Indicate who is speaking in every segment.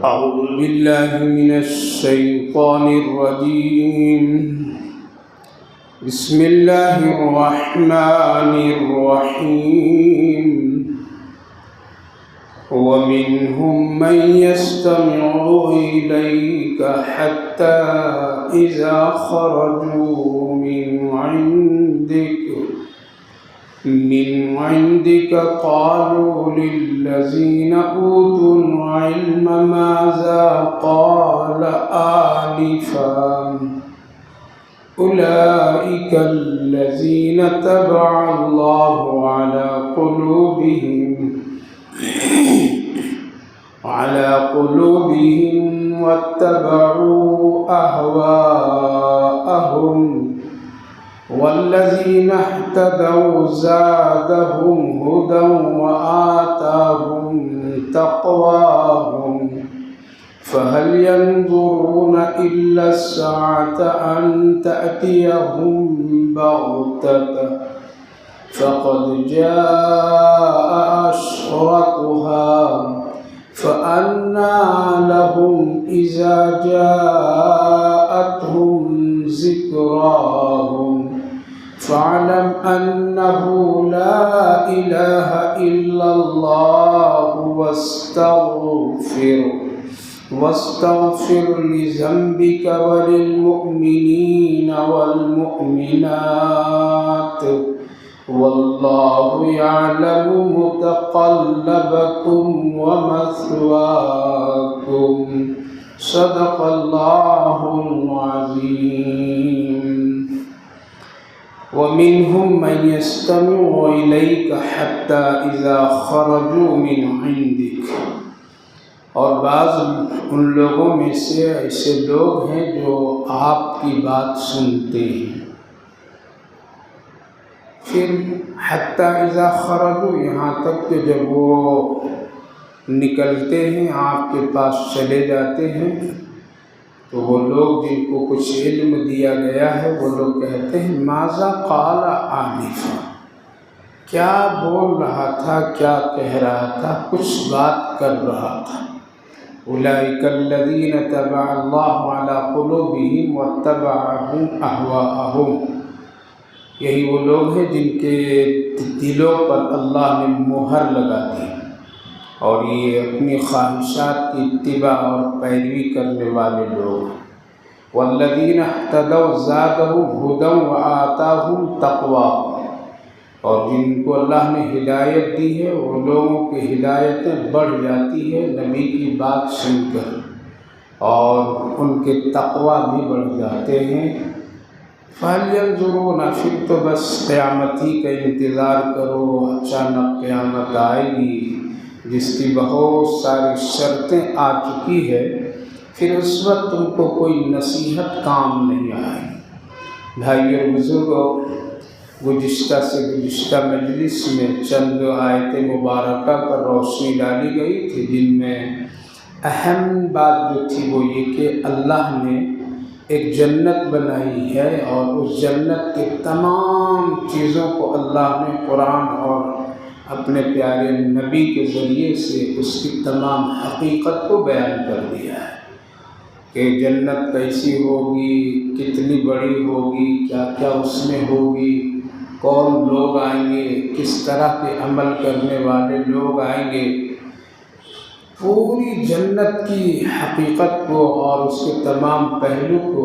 Speaker 1: أعوذ بالله من الشيطان الرجيم. بسم الله الرحمن الرحيم. ومنهم من يستمع إليك حتى إذا خرجوا من عندك قالوا للذين أوتوا العلم ماذا قال آنفا أولئك الذين طبع الله على قلوبهم واتبعوا أهواءهم والذين اهتدوا زادهم هدى وآتاهم تقواهم فهل ينظرون إلا الساعة أن تأتيهم بغتة فقد جاء أشرطها فأنى لهم إذا جاءتهم ذكراهم فاعلم أنه لا إله إلا الله واستغفر لذنبك وللمؤمنين والمؤمنات والله يعلم متقلبكم ومثواكم صدق الله العظيم. ومنهم من يستمع إليك حتى إذا خرجوا من عندك. اور بعض ان لوگوں میں سے ایسے لوگ ہیں جو آپ کی بات سنتے ہیں، پھر حتی اذا خرجوا، یہاں تک کہ جب وہ نکلتے ہیں آپ کے پاس چلے جاتے ہیں، تو وہ لوگ جن کو کچھ علم دیا گیا ہے وہ لوگ کہتے ہیں ماذا قال آنفا، کیا بول رہا تھا، کیا کہہ رہا تھا، کچھ بات کر رہا تھا. اولئک الذین طبع اللہ علی قلوبہم واتبعہم اہواءہم، یہی وہ لوگ ہیں جن کے دلوں پر اللہ نے مہر لگا دی اور یہ اپنی خواہشات کی اتباع اور پیروی کرنے والے لوگ. والذین اہتدوا زادہم ہدی وآتاہم تقواہم، اور جن کو اللہ نے ہدایت دی ہے وہ لوگوں کی ہدایتیں بڑھ جاتی ہے نبی کی بات سن کر، اور ان کے تقوی بھی بڑھ جاتے ہیں. فَهَلْ يَنْظُرُونَ، پھر تو بس قیامت ہی کا انتظار کرو، اچانک قیامت آئے گی جس کی بہت ساری شرطیں آ چکی ہے، پھر اس وقت تم کو کوئی نصیحت کام نہیں آئے. بھائی اور بزرگوں، گزشتہ مجلس میں چند آیت مبارکہ پر روشنی ڈالی گئی تھی، جن میں اہم بات جو تھی وہ یہ کہ اللہ نے ایک جنت بنائی ہے اور اس جنت کے تمام چیزوں کو اللہ نے قرآن اور اپنے پیارے نبی کے ذریعے سے اس کی تمام حقیقت کو بیان کر دیا ہے کہ جنت کیسی ہوگی، کتنی بڑی ہوگی، کیا کیا اس میں ہوگی، کون لوگ آئیں گے، کس طرح کے عمل کرنے والے لوگ آئیں گے. پوری جنت کی حقیقت کو اور اس کے تمام پہلو کو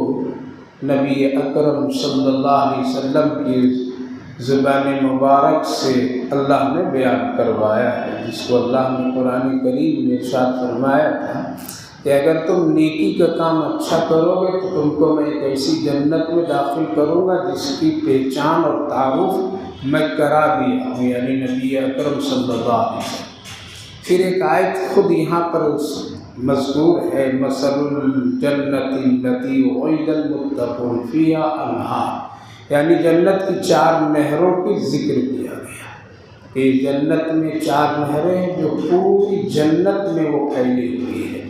Speaker 1: نبی اکرم صلی اللہ علیہ وسلم کی زبان مبارک سے اللہ نے بیان کروایا ہے، جس کو اللہ نے قرآن کریم میں ارشاد فرمایا تھا کہ اگر تم نیکی کا کام اچھا کرو گے تو تم کو میں ایک ایسی جنت میں داخل کروں گا جس کی پہچان اور تعارف میں کرا دیا ہوں، یعنی نبی اکرم صلی اللہ علیہ وسلم. پھر ایک آیت خود یہاں پر مذکور ہے، مثل الجنت التی وعد المتقون فیہا انہار، یعنی جنت کی 4 نہروں کی ذکر کیا گیا کہ جنت میں 4 نہریں ہیں جو پوری جنت میں وہ پھیلی ہوئی ہے،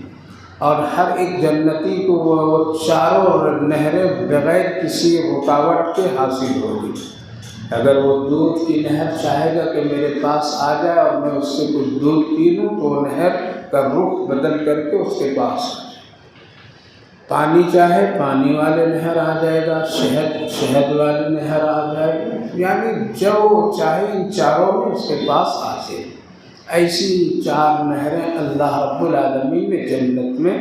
Speaker 1: اور ہر ایک جنتی کو وہ 4 نہریں بغیر کسی رکاوٹ کے حاصل ہوگی. اگر وہ دودھ کی نہر چاہے گا کہ میرے پاس آ جائے اور میں اس سے کچھ دودھ پی لوں تو وہ نہر کا رخ بدل کر کے اس کے پاس آ جائے، پانی چاہے پانی والے نہر آ جائے گا، شہد والے نہر آ جائے گا، یعنی جو چاہے ان چاروں میں اس کے پاس آ جائے۔ ایسی 4 نہریں اللہ رب العالمین نے جنت میں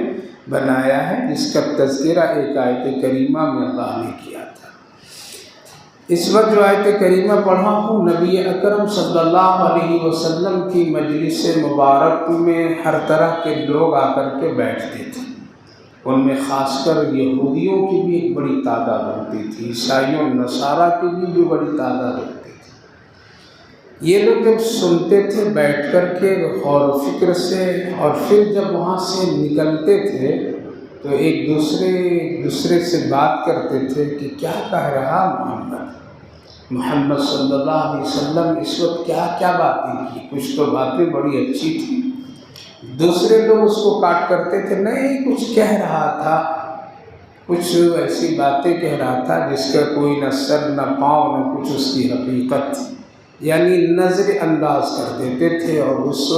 Speaker 1: بنایا ہے، جس کا تذکرہ ایک آیت کریمہ میں اللہ نے کیا تھا۔ اس وقت جو آیت کریمہ پڑھا ہوں، نبی اکرم صلی اللہ علیہ وسلم کی مجلس مبارک میں ہر طرح کے لوگ آ کر کے بیٹھتے تھے، ان میں خاص کر یہودیوں کی بھی ایک بڑی تعداد ہوتی تھی، عیسائیوں نصارہ کی بھی بڑی تعداد ہوتی تھی۔ یہ لوگ جب سنتے تھے بیٹھ کر کے غور و فکر سے، اور پھر جب وہاں سے نکلتے تھے تو ایک دوسرے سے بات کرتے تھے کہ کیا کہہ رہا محمد صلی اللہ علیہ وسلم اس وقت کیا باتیں کی، کچھ تو باتیں بڑی اچھی تھی۔ دوسرے لوگ اس کو کاٹ کرتے تھے، نہیں کچھ کہہ رہا تھا، کچھ ایسی باتیں کہہ رہا تھا جس کا کوئی نہ سر نہ پاؤں نہ کچھ اس کی حقیقت تھی، یعنی نظر انداز کر دیتے تھے، اور اس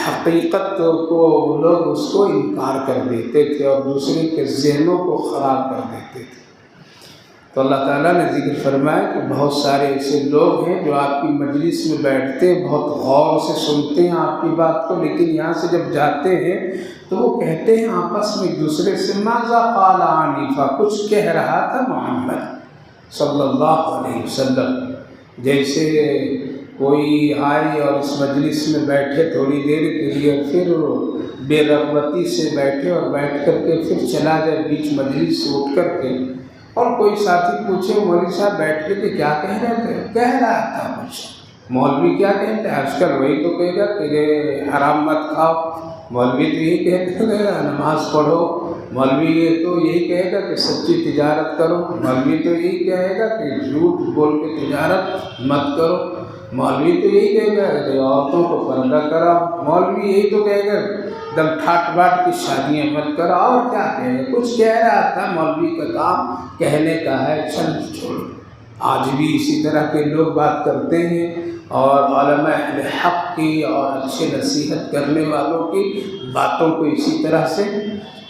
Speaker 1: حقیقت کو لوگ اس کو انکار کر دیتے تھے اور دوسرے کے ذہنوں کو خراب کر دیتے تھے۔ تو اللہ تعالیٰ نے ذکر فرمایا کہ بہت سارے ایسے لوگ ہیں جو آپ کی مجلس میں بیٹھتے ہیں، بہت غور سے سنتے ہیں آپ کی بات کو، لیکن یہاں سے جب جاتے ہیں تو وہ کہتے ہیں آپس میں ایک دوسرے سے ماذا قال آنفا، کچھ کہہ رہا تھا محمد صلی اللہ علیہ وسلم۔ جیسے کوئی آئے اور اس مجلس میں بیٹھے تھوڑی دیر کے لیے، پھر بے رغبتی سے بیٹھے اور بیٹھ کر کے پھر چلا جائے بیچ مجلس سے اٹھ کر کے، اور کوئی ساتھی پوچھے مولوی صاحب بیٹھ کے کہ کیا کہہ رہے تھے، کہہ رہا تھا کچھ، مولوی کیا کہتے ہیں آج کل وہی تو کہے گا کہ حرام مت کھاؤ، مولوی تو یہی کہتے ہیں نماز پڑھو، مولوی تو یہی کہے گا کہ سچی تجارت کرو، مولوی تو یہی کہے گا کہ جھوٹ بول کے تجارت مت کرو، مولوی تو یہی کہے گا کہ عورتوں کو پردہ کراؤ، مولوی یہی تو کہے گا دم ٹھاٹ باٹ کی شادیاں مت کرو، اور کیا کہے گا، کچھ کہہ رہا تھا، مولوی کا کام کہنے کا ہے، چل چھوڑو۔ آج بھی اسی طرح کے لوگ بات کرتے ہیں، اور علماء اہل حق کی اور اچھے نصیحت کرنے والوں کی باتوں کو اسی طرح سے،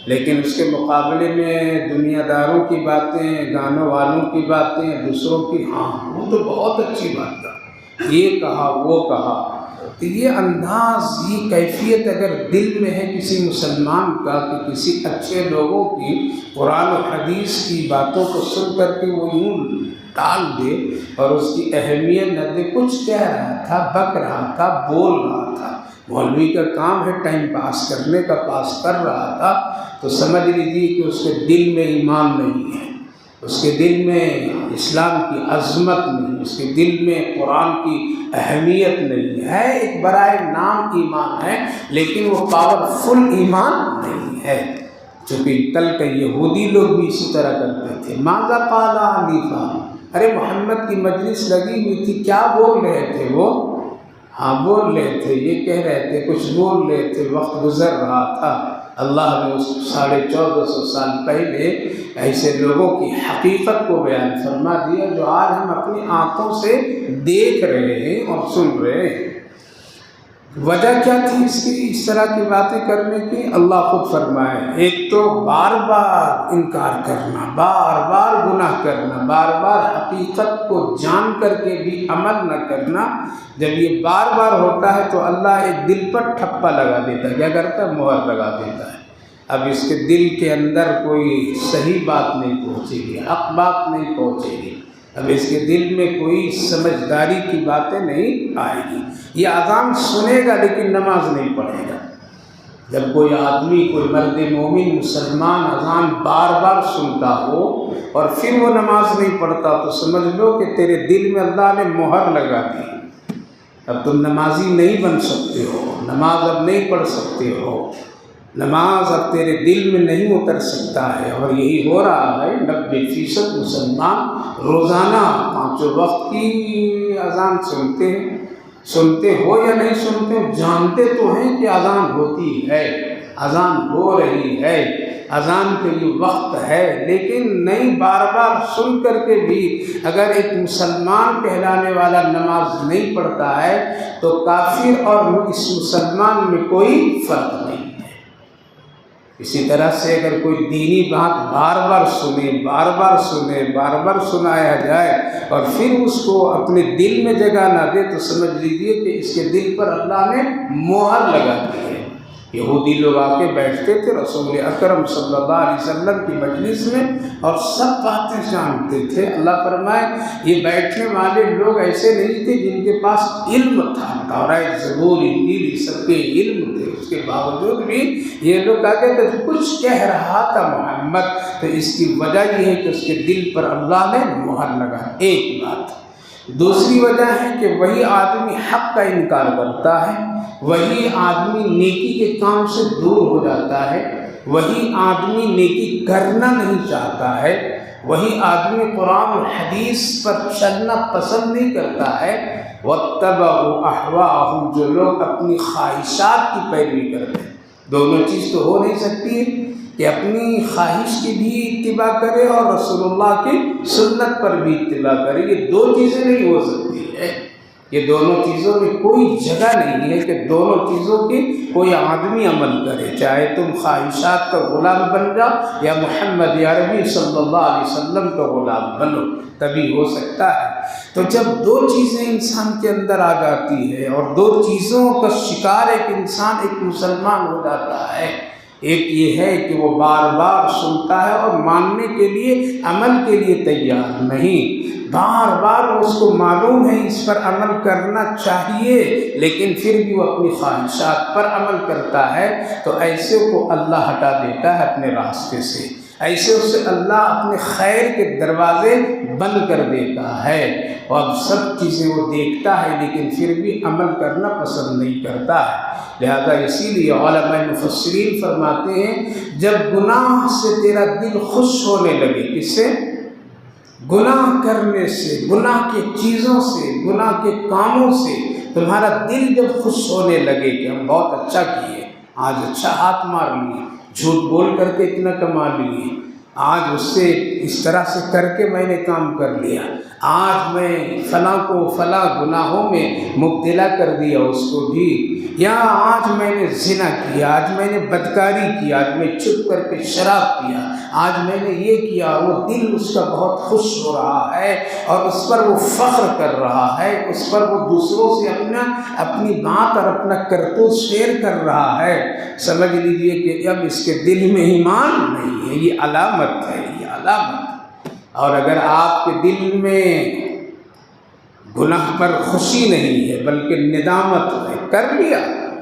Speaker 1: لیکن اس کے مقابلے میں دنیا داروں کی باتیں، گانوں والوں کی باتیں، دوسروں کی، ہاں وہ تو بہت اچھی بات کہا، یہ کہا وہ کہا، تو یہ انداز، یہ کیفیت اگر دل میں ہے کسی مسلمان کا کہ کسی اچھے لوگوں کی قرآن و حدیث کی باتوں کو سن کر کے وہ یوں ٹال دے اور اس کی اہمیت نہ دے، کچھ کہہ رہا تھا، بک رہا تھا، بول رہا تھا، مولوی کا کام ہے ٹائم پاس کرنے کا، پاس کر رہا تھا، تو سمجھ لیجیے کہ اس کے دل میں ایمان نہیں ہے، اس کے دل میں اسلام کی عظمت نہیں، اس کے دل میں قرآن کی اہمیت نہیں ہے، ایک برائے نام ایمان ہے لیکن وہ پاورفل ایمان نہیں ہے۔ چونکہ کل کے یہودی لوگ بھی اسی طرح کرتے تھے، ماذا قال آنفا، ارے محمد کی مجلس لگی ہوئی تھی، کیا بول رہے تھے وہ، ہاں بول رہے تھے، یہ کہہ رہے تھے، کچھ بول رہے تھے، وقت گزر رہا تھا۔ اللہ نے اس 1450 سال پہلے ایسے لوگوں کی حقیقت کو بیان فرما دیا جو آج ہم اپنی آنکھوں سے دیکھ رہے ہیں اور سن رہے ہیں۔ وجہ کیا تھی اس طرح کی باتیں کرنے کی؟ اللہ خود فرمائے، ایک تو بار بار انکار کرنا، بار بار گناہ کرنا، بار بار حقیقت کو جان کر کے بھی عمل نہ کرنا۔ جب یہ بار بار ہوتا ہے تو اللہ ایک دل پر ٹھپا لگا دیتا ہے، کیا کرتا ہے؟ مہر لگا دیتا ہے۔ اب اس کے دل کے اندر کوئی صحیح بات نہیں پہنچے گی، حق بات نہیں پہنچے گی، اب اس کے دل میں کوئی سمجھداری کی باتیں نہیں آئے گی۔ یہ اذان سنے گا لیکن نماز نہیں پڑھے گا۔ جب کوئی آدمی، کوئی مرد مومن مسلمان اذان بار بار سنتا ہو اور پھر وہ نماز نہیں پڑھتا تو سمجھ لو کہ تیرے دل میں اللہ نے مہر لگا دی، اب تم نمازی نہیں بن سکتے ہو، نماز اب نہیں پڑھ سکتے ہو، نماز اب تیرے دل میں نہیں اتر سکتا ہے۔ اور یہی ہو رہا ہے، 90% مسلمان روزانہ 5 وقت کی اذان سنتے ہیں، سنتے ہو یا نہیں سنتے، جانتے تو ہیں کہ اذان ہوتی ہے، اذان ہو رہی ہے، اذان کے لیے وقت ہے، لیکن نہیں بار بار سن کر کے بھی اگر ایک مسلمان کہلانے والا نماز نہیں پڑھتا ہے تو کافر اور اس مسلمان میں کوئی فرق نہیں ہے۔ اسی طرح سے اگر کوئی دینی بات بار بار سنایا جائے اور پھر اس کو اپنے دل میں جگہ نہ دے تو سمجھ لیجیے کہ اس کے دل پر اللہ نے مہر لگا دی ہے۔ یہودی لوگ آ کے بیٹھتے تھے رسول اکرم صلی اللہ علیہ وسلم کی مجلس میں اور سب باتیں جانتے تھے۔ اللہ فرمائے یہ بیٹھنے والے لوگ ایسے نہیں تھے جن کے پاس علم تھا، تورات زبور انجیل سب کے علم تھے، اس کے باوجود بھی یہ لوگ کہتے تھے کچھ کہہ رہا تھا محمد، تو اس کی وجہ یہ ہے کہ اس کے دل پر اللہ نے مہر لگا۔ ایک بات۔ دوسری وجہ ہے کہ وہی آدمی حق کا انکار کرتا ہے، وہی آدمی نیکی کے کام سے دور ہو جاتا ہے، وہی آدمی نیکی کرنا نہیں چاہتا ہے، وہی آدمی قرآن و حدیث پر چلنا پسند نہیں کرتا ہے۔ وَاتَّبَعُوا أَهْوَاءَهُمْ، جو لوگ اپنی خواہشات کی پیروی کرتے ہیں۔ دونوں چیز تو ہو نہیں سکتی کہ اپنی خواہش کی بھی اتباع کرے اور رسول اللہ کی سنت پر بھی اتباع کرے، یہ دو چیزیں نہیں ہو سکتی ہے۔ یہ دونوں چیزوں میں کوئی جگہ نہیں ہے کہ دونوں چیزوں کی کوئی آدمی عمل کرے، چاہے تم خواہشات کا غلام بن جاؤ یا محمد عربی صلی اللہ علیہ وسلم کا غلام بنو، تبھی ہو سکتا ہے۔ تو جب دو چیزیں انسان کے اندر آ جاتی ہے اور دو چیزوں کا شکار ایک انسان ایک مسلمان ہو جاتا ہے، ایک یہ ہے کہ وہ بار بار سنتا ہے اور ماننے کے لیے عمل کے لیے تیار نہیں، بار بار اس کو معلوم ہے اس پر عمل کرنا چاہیے لیکن پھر بھی وہ اپنی خواہشات پر عمل کرتا ہے، تو ایسے کو اللہ ہٹا دیتا ہے اپنے راستے سے، ایسے اسے اللہ اپنے خیر کے دروازے بند کر دیتا ہے، اور اب سب چیزیں وہ دیکھتا ہے لیکن پھر بھی عمل کرنا پسند نہیں کرتا ہے۔ لہذا اسی لیے علماء مفسرین فرماتے ہیں جب گناہ سے تیرا دل خوش ہونے لگے، کس سے؟ گناہ کرنے سے، گناہ کی چیزوں سے، گناہ کے کاموں سے تمہارا دل جب خوش ہونے لگے کہ ہم بہت اچھا کیے، آج اچھا ہاتھ مار لیے، جھوٹ بول کر کے اتنا کما لیے، آج اس سے اس طرح سے کر کے میں نے کام کر لیا، آج میں فلاں کو فلاں گناہوں میں مبتلا کر دیا اس کو بھی، یا آج میں نے زنا کیا، آج میں نے بدکاری کیا، آج میں چھپ کر کے شراب پیا، آج میں نے یہ کیا، وہ دل اس کا بہت خوش ہو رہا ہے اور اس پر وہ فخر کر رہا ہے، اس پر وہ دوسروں سے اپنی بات اور اپنا کرتوت شیئر کر رہا ہے، سمجھ لیجئے کہ اب اس کے دل میں ایمان نہیں ہے، یہ علامت ہے، یہ علامت۔ اور اگر آپ کے دل میں گناہ پر خوشی نہیں ہے بلکہ ندامت ہے، کر لیا،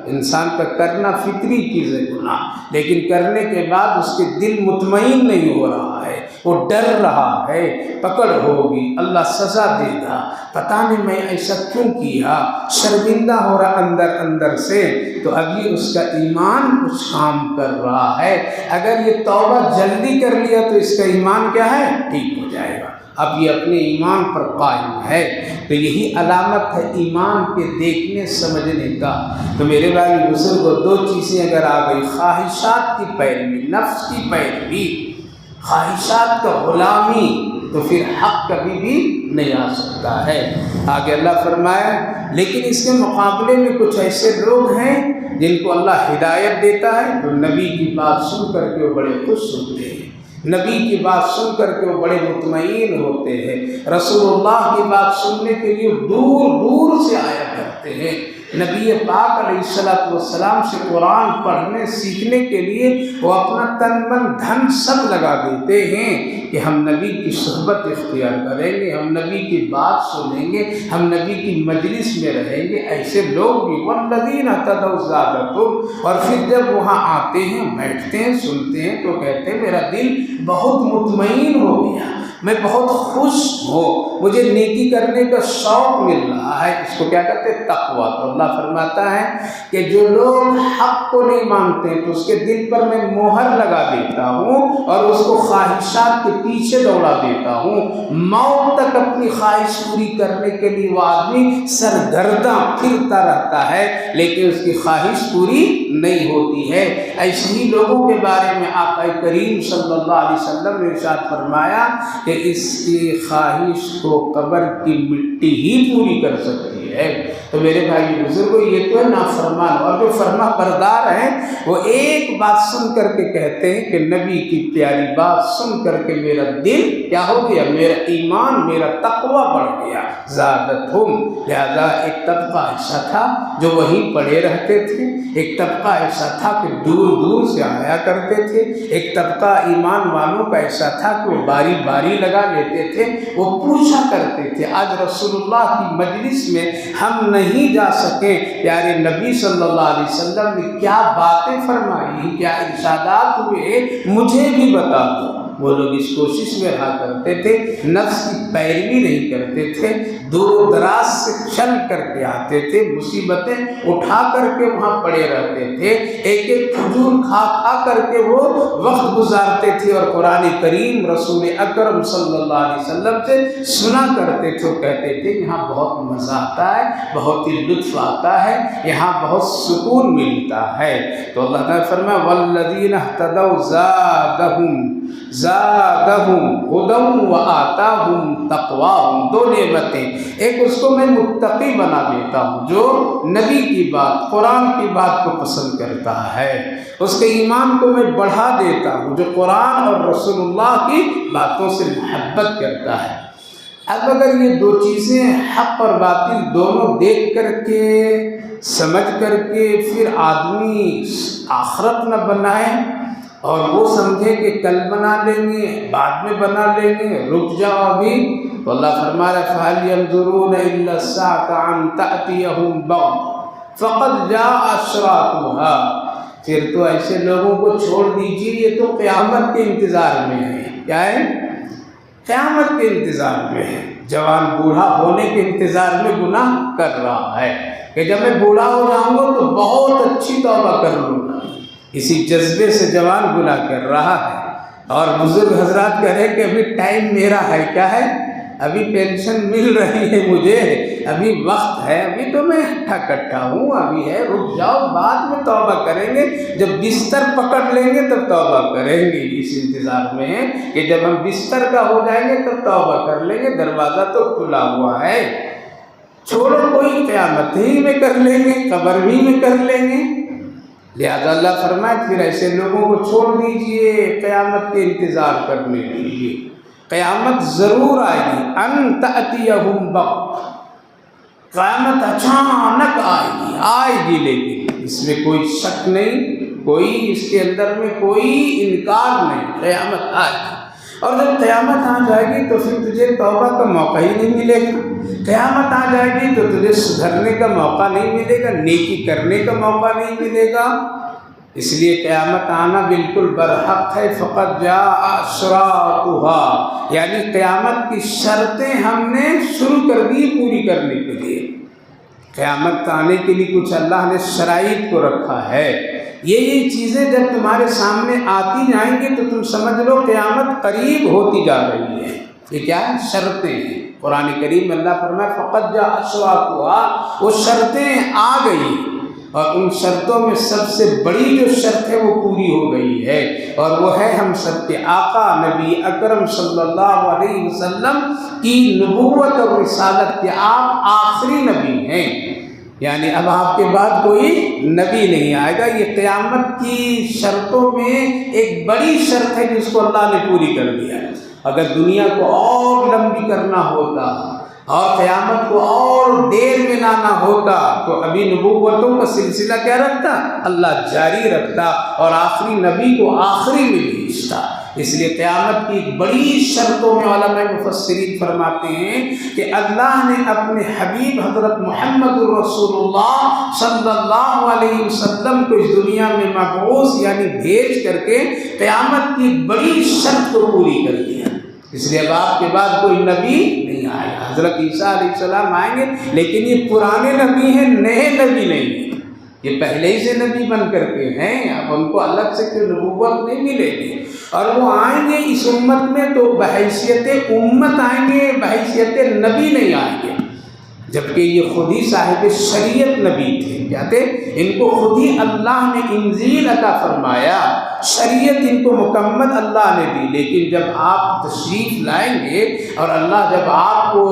Speaker 1: انسان کا کرنا فطری چیز ہے گناہ، لیکن کرنے کے بعد اس کے دل مطمئن نہیں ہو رہا ہے، وہ ڈر رہا ہے پکڑ ہوگی، اللہ سزا دے گا، پتہ نہیں میں ایسا کیوں کیا، شرمندہ ہو رہا اندر اندر سے، تو ابھی اس کا ایمان کچھ کام کر رہا ہے۔ اگر یہ توبہ جلدی کر لیا تو اس کا ایمان کیا ہے؟ ٹھیک ہو جائے گا، اب یہ اپنے ایمان پر قائم ہے۔ تو یہی علامت ہے ایمان کے دیکھنے سمجھنے کا۔ تو میرے بھائی بزرگوں، دو چیزیں اگر آ گئی، خواہشات کی پیروی، نفس کی پیروی، خواہشات کا غلامی، تو پھر حق کبھی بھی نہیں آ سکتا ہے۔ آگے اللہ فرمایا لیکن اس کے مقابلے میں کچھ ایسے لوگ ہیں جن کو اللہ ہدایت دیتا ہے تو نبی کی بات سن کر کے وہ بڑے خوش ہوتے ہیں، نبی کی بات سن کر کے وہ بڑے مطمئن ہوتے ہیں، رسول اللہ کی بات سننے کے لیے دور دور سے آیا کرتے ہیں، نبی پاک علیہ السلام سے قرآن پڑھنے سیکھنے کے لیے وہ اپنا تن من دھن سب لگا دیتے ہیں کہ ہم نبی کی صحبت اختیار کریں گے، ہم نبی کی بات سنیں گے، ہم نبی کی مجلس میں رہیں گے۔ ایسے لوگ بھی والذین اہتدوا زادتہم، اور پھر جب وہاں آتے ہیں، بیٹھتے ہیں، سنتے ہیں تو کہتے ہیں میرا دل بہت مطمئن ہو گیا، میں بہت خوش ہوں، مجھے نیکی کرنے کا شوق مل رہا ہے۔ اس کو کیا کہتے ہیں؟ تقویٰ۔ تو اللہ فرماتا ہے کہ جو لوگ حق کو نہیں مانتے تو اس کے دل پر میں مہر لگا دیتا ہوں اور اس کو خواہشات کے پیچھے دوڑا دیتا ہوں۔ موت تک اپنی خواہش پوری کرنے کے لیے وہ آدمی سرگرداں پھرتا رہتا ہے لیکن اس کی خواہش پوری نہیں ہوتی ہے۔ ایسے ہی لوگوں کے بارے میں آقا کریم صلی اللہ علیہ وسلم نے ارشاد فرمایا کہ اس کی خواہش کو قبر کی مٹی ہی پوری کر سکتی ہے۔ تو میرے بھائی بزرگوں، یہ تو ہے نافرمان، اور جو فرما بردار ہیں وہ ایک بات سن کر کے کہتے ہیں کہ نبی کی پیاری بات سن کر کے میرا دل کیا ہو گیا، میرا ایمان، میرا تقوی بڑھ گیا، زادتہم۔ لہذا ایک طبقہ ایسا تھا جو وہیں پڑے رہتے تھے، ایک طبقہ ایسا تھا کہ دور دور سے آیا کرتے تھے، ایک طبقہ ایمان والوں کا ایسا تھا کہ وہ باری باری لگا لیتے تھے، وہ پوچھا کرتے تھے۔ آج رسول اللہ کی مجلس میں ہم نہیں جا سکے، پیارے نبی صلی اللہ علیہ وسلم نے کیا باتیں فرمائی، کیا ارشادات ہوئے، مجھے بھی بتا دو۔ وہ لوگ اس کوشش میں رہا کرتے تھے، نفس کی پیروی نہیں کرتے تھے، دور دراز سے چل کر کے آتے تھے، مصیبتیں اٹھا کر کے وہاں پڑے رہتے تھے، ایک ایک کھجور کھا کھا کر کے وہ وقت گزارتے تھے اور قرآن کریم رسول اکرم صلی اللہ علیہ وسلم سے سنا کرتے تھے۔ وہ کہتے تھے یہاں بہت مزہ آتا ہے، بہت ہی لطف آتا ہے، یہاں بہت سکون ملتا ہے۔ تو اللہ تعالیٰ فرمایا والذین اہتدوا زادہم ہدی وآتاہم تقواہم۔ دو نعمتیں، ایک اس کو میں متقی بنا دیتا ہوں جو نبی کی بات، قرآن کی بات کو پسند کرتا ہے، اس کے ایمان کو میں بڑھا دیتا ہوں جو قرآن اور رسول اللہ کی باتوں سے محبت کرتا ہے۔ اب اگر یہ دو چیزیں حق اور باطل دونوں دیکھ کر کے، سمجھ کر کے پھر آدمی آخرت نہ بنائے اور وہ سمجھے کہ کل بنا لیں گے، بعد میں بنا لیں گے، رک جاؤ ابھی، تو اللہ فرما رہا ہے فَهَلْ يَنظُرُونَ إِلَّا السَّاعَةَ أَن تَأْتِيَهُم بَغْتَةً فَقَدْ جَاءَ أَشْرَاطُهَا۔ پھر تو ایسے لوگوں کو چھوڑ دیجیے، یہ تو قیامت کے انتظار میں ہے۔ کیا ہے؟ قیامت کے انتظار میں ہے، جوان بوڑھا ہونے کے انتظار میں گناہ کر رہا ہے کہ جب میں بوڑھا ہو جاؤں گا تو بہت اچھی توبہ کر لوں گا، اسی جذبے سے جوان گناہ کر رہا ہے۔ اور بزرگ حضرات کہہ رہے کہ ابھی ٹائم میرا ہے، کیا ہے؟ ابھی پینشن مل رہی ہے مجھے، ابھی وقت ہے، ابھی تو میں ہٹھا کٹھا ہوں، ابھی ہے، رک جاؤ، بعد میں توبہ کریں گے، جب بستر پکڑ لیں گے تب توبہ کریں گے۔ اس انتظار میں ہے کہ جب ہم بستر کا ہو جائیں گے تب توبہ کر لیں گے، دروازہ تو کھلا ہوا ہے، چھوڑو کوئی قیامت ہی میں کر لیں گے، قبر ہی میں کر لیں گے۔ لہذا اللہ فرمائے پھر ایسے لوگوں کو چھوڑ دیجئے قیامت کے انتظار کرنے کے لیے، قیامت ضرور آئے گی، ان تأتیہم بغتۃ، قیامت اچانک آئے گی لیکن اس میں کوئی شک نہیں، کوئی اس کے اندر میں کوئی انکار نہیں، قیامت آئے گی۔ اور جب قیامت آ جائے گی تو پھر تجھے توبہ کا موقع ہی نہیں ملے گا، قیامت آ جائے گی تو تجھے سدھرنے کا موقع نہیں ملے گا، نیکی کرنے کا موقع نہیں ملے گا۔ اس لیے قیامت آنا بالکل برحق ہے۔ فقط جاء اشراطها، یعنی قیامت کی شرطیں ہم نے شروع کر دی پوری کرنے کے لیے۔ قیامت آنے کے لیے کچھ اللہ نے شرائط کو رکھا ہے، یہ چیزیں جب تمہارے سامنے آتی جائیں گی تو تم سمجھ لو قیامت قریب ہوتی جا رہی ہے۔ یہ کیا ہے؟ شرطیں ہیں۔ قرآن کریم میں اللہ فرمائے فقط جاء اشراطها، وہ شرطیں آ گئی اور ان شرطوں میں سب سے بڑی جو شرط ہے وہ پوری ہو گئی ہے، اور وہ ہے ہم سب کے آقا نبی اکرم صلی اللہ علیہ وسلم کی نبوت اور رسالت کے آپ آخری نبی ہیں، یعنی اب آپ کے بعد کوئی نبی نہیں آئے گا۔ یہ قیامت کی شرطوں میں ایک بڑی شرط ہے جس کو اللہ نے پوری کر دیا ہے۔ اگر دنیا کو اور لمبی کرنا ہوتا اور قیامت کو اور دیر میں لانا ہوتا تو ابھی نبوتوں کا سلسلہ کیا رکھتا؟ اللہ جاری رکھتا اور آخری نبی کو آخری میں بھیجتا۔ اس لیے قیامت کی بڑی شرطوں میں علماء مفسرین فرماتے ہیں کہ اللہ نے اپنے حبیب حضرت محمد الرسول اللہ صلی اللہ علیہ وسلم کو اس دنیا میں مبعوث یعنی بھیج کر کے قیامت کی بڑی شرط کو پوری کر دیا۔ اس لیے اب آپ کے بعد کوئی نبی نہیں آئے گا۔ حضرت عیسیٰ علیہ السلام آئیں گے، لیکن یہ پرانے نبی ہیں، نئے نبی نہیں ہیں، یہ پہلے ہی سے نبی بن کر کے ہیں، اب ان کو الگ سے کوئی نبوت نہیں ملے گی۔ اور وہ آئیں گے اس امت میں تو بحیثیت امت آئیں گے، بحیثیت نبی نہیں آئیں گے، جبکہ یہ خود ہی صاحب شریعت نبی تھے۔ کیا تھے؟ ان کو خود ہی اللہ نے انجیل عطا فرمایا، شریعت ان کو مکمل اللہ نے دی، لیکن جب آپ تشریف لائیں گے اور اللہ جب آپ کو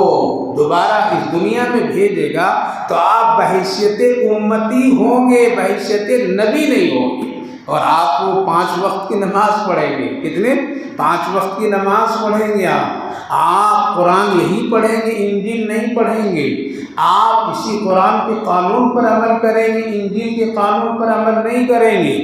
Speaker 1: دوبارہ اس دنیا میں بھیجے گا تو آپ بحیثیت امتی ہوں گے، بحیثیت نبی نہیں ہوں گے، اور آپ وہ 5 وقت کی نماز پڑھیں گے۔ کتنے؟ 5 وقت کی نماز پڑھیں گے آپ قرآن یہی پڑھیں گے، انجیل نہیں پڑھیں گے، آپ اسی قرآن کے قانون پر عمل کریں گے، انجیل کے قانون پر عمل نہیں کریں گے،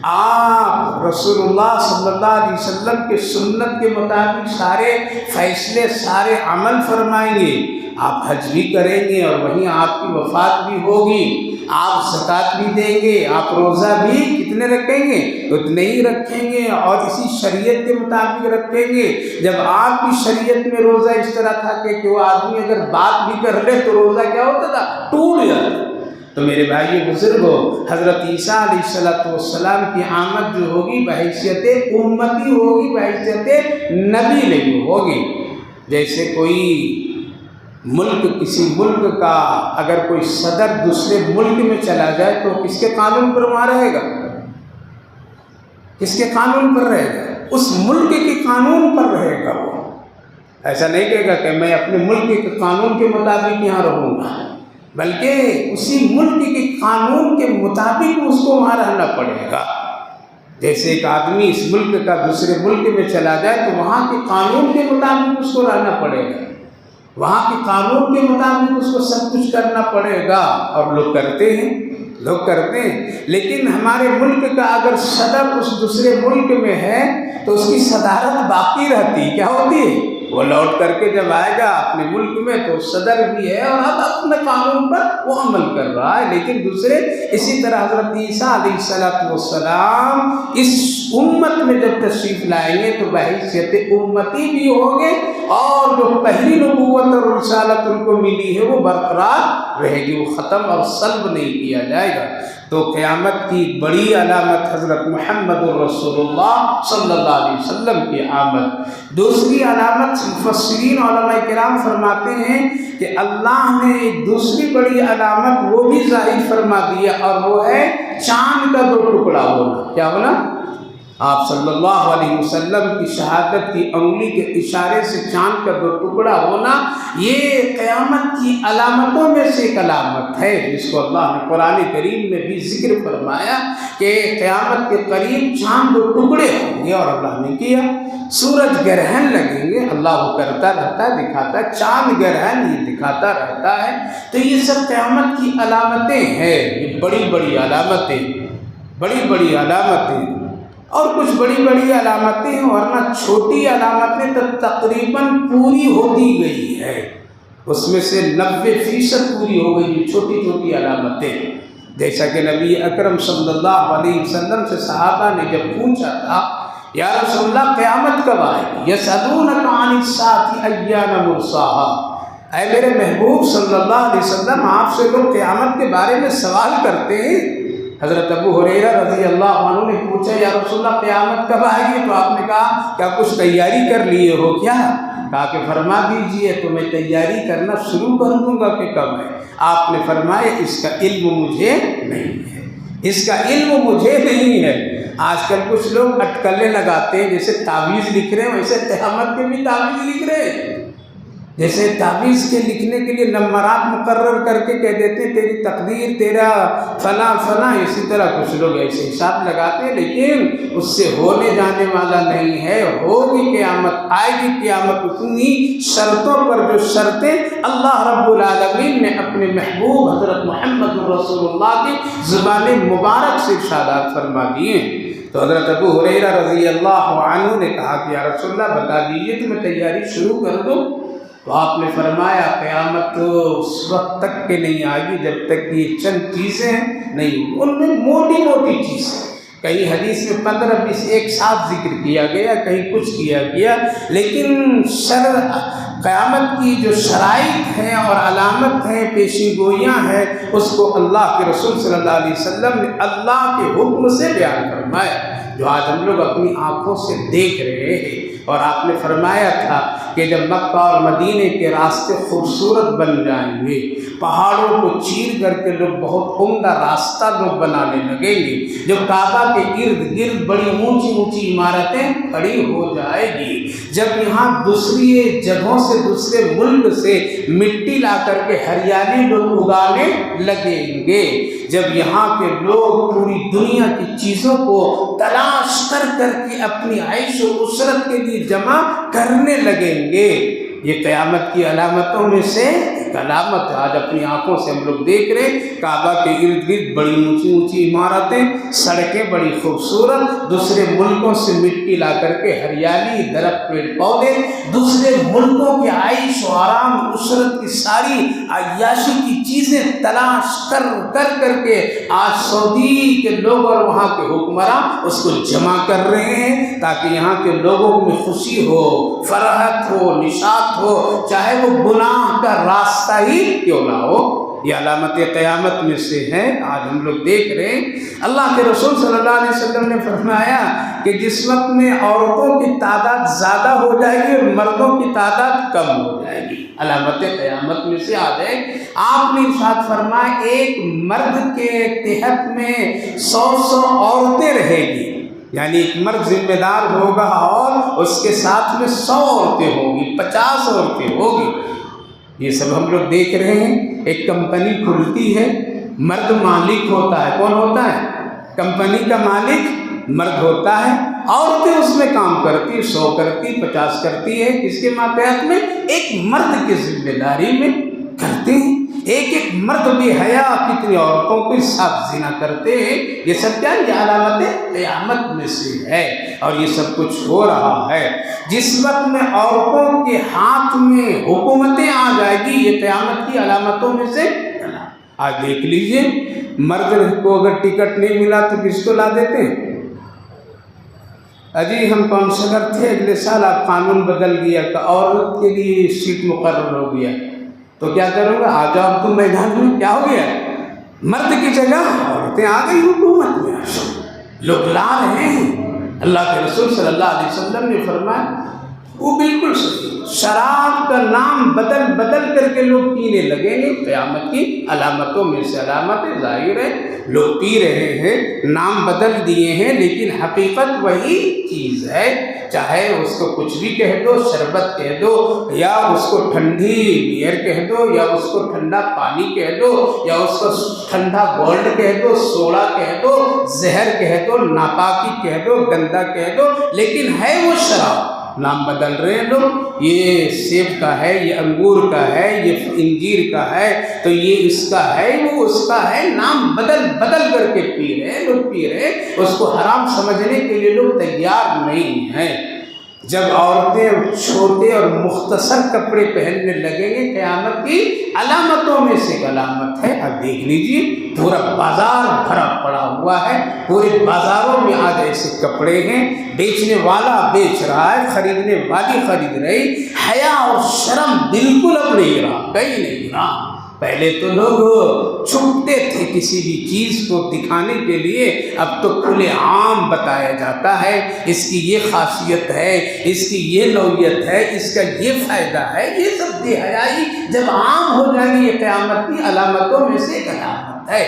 Speaker 1: آپ رسول اللہ صلی اللہ علیہ وسلم کے سنت کے مطابق سارے فیصلے، سارے عمل فرمائیں گے، آپ حج بھی کریں گے اور وہیں آپ کی وفات بھی ہوگی، آپ زکوٰۃ بھی دیں گے، آپ روزہ بھی کتنے رکھیں گے؟ اتنے ہی رکھیں گے، اور اسی شریعت کے مطابق رکھیں گے۔ جب آپ کی شریعت میں روزہ اس طرح تھا کہ وہ آدمی اگر بات بھی کر لے تو روزہ کیا ہوتا تھا؟ ٹوٹ جاتا۔ تو میرے بھائی بزرگوں، حضرت عیسیٰ علیہ السلام کی آمد جو ہوگی بحیثیت امتی ہوگی، بحیثیت نبی نہیں ہوگی۔ جیسے کوئی ملک، کسی ملک کا اگر کوئی صدر دوسرے ملک میں چلا جائے تو کس کے قانون پر وہاں رہے گا؟ کس کے قانون پر رہے گا؟ اس ملک کے قانون پر رہے گا۔ وہ ایسا نہیں کہے گا کہ میں اپنے ملک کے قانون کے مطابق یہاں رہوں گا، بلکہ اسی ملک کے قانون کے مطابق اس کو وہاں رہنا پڑے گا۔ جیسے ایک آدمی اس ملک کا دوسرے ملک میں چلا جائے تو وہاں کے قانون کے مطابق اس کو رہنا پڑے گا، وہاں کے قانون کے مطابق اس کو سب کچھ کرنا پڑے گا، اور لوگ کرتے ہیں۔ لیکن ہمارے ملک کا اگر صدر اس دوسرے ملک میں ہے تو اس کی صدارت باقی رہتی، کیا ہوتی ہے؟ وہ لوٹ کر کے جب آئے گا اپنے ملک میں تو صدر بھی ہے اور اب اپنے قانون پر وہ عمل کر رہا ہے، لیکن دوسرے اسی طرح حضرت عیسیٰ علیہ السلام اس امت میں جب تشریف لائیں گے تو بحیثیت امتی بھی ہوں گے، اور جو پہلی نبوت اور رسالت ان کو ملی ہے وہ برقرار رہے گی، وہ ختم اور سلب نہیں کیا جائے گا۔ تو قیامت کی بڑی علامت حضرت محمد الرسول اللہ صلی اللہ علیہ وسلم کی آمد۔ دوسری علامت مفسرین علماء کرام فرماتے ہیں کہ اللہ نے ایک دوسری بڑی علامت وہ بھی ظاہر فرما دی ہے، اور وہ ہے چاند کا 2 ٹکڑا ہونا۔ کیا ہونا؟ آپ صلی اللہ علیہ وسلم کی شہادت کی انگلی کے اشارے سے چاند کا 2 ٹکڑا ہونا، یہ قیامت کی علامتوں میں سے ایک علامت ہے، جس کو اللہ نے قرآن کریم میں بھی ذکر فرمایا کہ قیامت کے قریب چاند 2 ٹکڑے ہوں گے، اور اللہ نے کیا۔ سورج گرہن لگیں گے، اللہ وہ کرتا رہتا ہے، دکھاتا ہے، چاند گرہن یہ دکھاتا رہتا ہے۔ تو یہ سب قیامت کی علامتیں ہیں، یہ بڑی بڑی علامتیں، اور کچھ بڑی بڑی علامتیں ہیں، ورنہ چھوٹی علامتیں تو تقریباً پوری ہوتی گئی ہے، اس میں سے 90% پوری ہو گئی، چھوٹی چھوٹی علامتیں۔ جیسا کہ نبی اکرم صلی اللہ علیہ وسلم سے صحابہ نے جب پوچھا تھا یا رسول اللہ قیامت کب آئے گی؟ یسألونک عن الساعة ایان مرساها، اے میرے محبوب صلی اللہ علیہ وسلم، آپ سے لوگ قیامت کے بارے میں سوال کرتے ہیں۔ حضرت ابو ہریرہ رضی اللہ عنہ نے پوچھا یا رسول اللہ قیامت کب آئے گی؟ تو آپ نے کہا کیا کچھ تیاری کر لیے ہو کیا؟ کہا کہ فرما دیجئے تو میں تیاری کرنا شروع کر دوں گا کہ کب ہے۔ آپ نے فرمایا اس کا علم مجھے نہیں ہے، اس کا علم مجھے نہیں ہے۔ آج کل کچھ لوگ اٹکلیں لگاتے ہیں، جیسے تعویذ لکھ رہے ہیں ویسے قیامت کے بھی تعویذ لکھ رہے ہیں، جیسے تعویذ کے لکھنے کے لیے نمبرات مقرر کر کے کہہ دیتے ہیں تیری تقدیر، تیرا فلاں فلاں، اسی طرح کچھ لوگ ایسے حساب لگاتے ہیں، لیکن اس سے ہونے جانے والا نہیں ہے۔ ہوگی قیامت، آئے گی قیامت اتنی شرطوں پر جو شرطیں اللہ رب العالمین نے اپنے محبوب حضرت محمد رسول اللہ کی زبان مبارک سے ارشادات فرما دیے۔ تو حضرت ابو ہریرہ رضی اللہ عنہ نے کہا کہ یا رسول اللہ بتا دیجیے تو میں تیاری شروع کر دوں؟ تو آپ نے فرمایا قیامت اس وقت تک کہ نہیں آئے گی جب تک یہ چند چیزیں نہیں، ان میں موٹی موٹی چیزیں کہیں حدیث میں 15-20 ایک ساتھ ذکر کیا گیا، کہیں کچھ کیا گیا، لیکن قیامت کی جو شرائط ہیں اور علامت ہیں، پیشین گوئیاں ہیں، اس کو اللہ کے رسول صلی اللہ علیہ وسلم نے اللہ کے حکم سے بیان فرمایا، جو آج ہم لوگ اپنی آنکھوں سے دیکھ رہے ہیں۔ اور آپ نے فرمایا تھا کہ جب مکہ اور مدینے کے راستے خوبصورت بن جائیں گے، پہاڑوں کو چیر کر کے لوگ بہت عمدہ راستہ لوگ بنانے لگیں گے، جب کعبہ کے ارد گرد بڑی اونچی اونچی عمارتیں کھڑی ہو جائے گی، جب یہاں دوسری جگہوں سے دوسرے ملک سے مٹی لا کر کے ہریالی لوگ اگانے لگیں گے، جب یہاں کے لوگ پوری دنیا کی چیزوں کو تلاش کر کر کے اپنی عیش و عشرت کے لیے جمع کرنے لگیں گے، یہ قیامت کی علامتوں میں سے ایک علامت ہے۔ آج اپنی آنکھوں سے ہم لوگ دیکھ رہے ہیں کعبہ کے ارد گرد بڑی اونچی اونچی عمارتیں، سڑکیں بڑی خوبصورت، دوسرے ملکوں سے مٹی لا کر کے ہریالی، درخت، پیڑ پودے، دوسرے ملکوں کے عیش و آرام، عشرت کی ساری عیاشی کی چیزیں تلاش کر کے آج سعودی کے لوگ اور وہاں کے حکمراں اس کو جمع کر رہے ہیں تاکہ یہاں کے لوگوں میں خوشی ہو، فرحت ہو، نشاط ہو، چاہے وہ گناہ کا راستہ ہی کیوں نہ ہو۔ یہ علامت قیامت میں سے ہے، آج ہم لوگ دیکھ رہے ہیں۔ اللہ کے رسول صلی اللہ علیہ وسلم نے فرمایا کہ جس وقت میں عورتوں کی تعداد زیادہ ہو جائے گی اور مردوں کی تعداد کم ہو جائے گی، علامت قیامت میں سے آ جائے۔ آپ نے ارشاد فرمایا ایک مرد کے تحت میں 100 عورتیں رہے گی، یعنی ایک مرد ذمہ دار ہوگا اور اس کے ساتھ میں 100 عورتیں ہوگی، 50 عورتیں ہوگی۔ یہ سب ہم لوگ دیکھ رہے ہیں۔ ایک کمپنی کھلتی ہے، مرد مالک ہوتا ہے، کون ہوتا ہے؟ کمپنی کا مالک مرد ہوتا ہے، عورتیں اس میں کام کرتی، 100 کرتی، 50 کرتی ہے، کس کے ماتحت میں؟ ایک مرد کی ذمہ داری میں کرتے ہیں۔ ایک مرد بھی حیا کتنی عورتوں کے ساتھ زنا کرتے ہیں، یہ سب کیا؟ یہ علامت قیامت میں سے ہے، اور یہ سب کچھ ہو رہا ہے۔ جس وقت میں عورتوں کے ہاتھ میں حکومتیں آ جائے گی، یہ قیامت کی علامتوں میں سے۔ آج دیکھ لیجئے، مرد کو اگر ٹکٹ نہیں ملا تو کس کو لا دیتے ہیں؟ اجی ہم کونسلر تھے، اگلے سال آپ قانون بدل گیا کہ عورت کے لیے سیٹ مقرر ہو گیا، تو کیا کروں گا؟ آ جاؤ تم میدان میں، کیا ہو گیا؟ مرد کی جگہ عورتیں آ گئی حکومت میں، لوگ لا رہے ہیں۔ اللہ کے رسول صلی اللہ علیہ وسلم نے فرمایا وہ بالکل صحیح، شراب کا نام بدل کر کے لوگ پینے لگیں گے، قیامت کی علامتوں میں سے علامت ظاہر ہے۔ لوگ پی رہے ہیں، نام بدل دیے ہیں، لیکن حقیقت وہی چیز ہے، چاہے اس کو کچھ بھی کہہ دو، شربت کہہ دو، یا اس کو ٹھنڈی بیئر کہہ دو، یا اس کو ٹھنڈا پانی کہہ دو، یا اس کو ٹھنڈا گولڈ کہہ دو، سوڈا کہہ دو، زہر کہہ دو، ناپاکی کہہ دو، گندا کہہ دو، لیکن ہے وہ شراب۔ نام بدل رہے ہیں لوگ، یہ سیب کا ہے، یہ انگور کا ہے، یہ انجیر کا ہے، تو یہ اس کا ہے، وہ اس کا ہے، نام بدل کر کے پی رہے ہیں لوگ، پی رہے ہیں۔ اس کو حرام سمجھنے کے لیے لوگ تیار نہیں ہیں۔ جب عورتیں چھوٹے اور مختصر کپڑے پہننے لگیں گے، قیامت کی علامتوں میں سے ایک علامت ہے۔ اب دیکھ لیجئے، پورا بازار بھرا پڑا ہوا ہے، پورے بازاروں میں آج ایسے کپڑے ہیں، بیچنے والا بیچ رہا ہے، خریدنے والی خرید رہی، حیا اور شرم بالکل اب نہیں رہا، کہیں نہیں رہا۔ پہلے تو لوگ چھپتے تھے کسی بھی چیز کو دکھانے کے لیے، اب تو کھلے عام بتایا جاتا ہے، اس کی یہ خاصیت ہے، اس کی یہ نوعیت ہے، اس کا یہ فائدہ ہے۔ یہ سب بے حیائی جب عام ہو جائے گی، یہ قیامت کی علامتوں میں سے ایک علامت ہے۔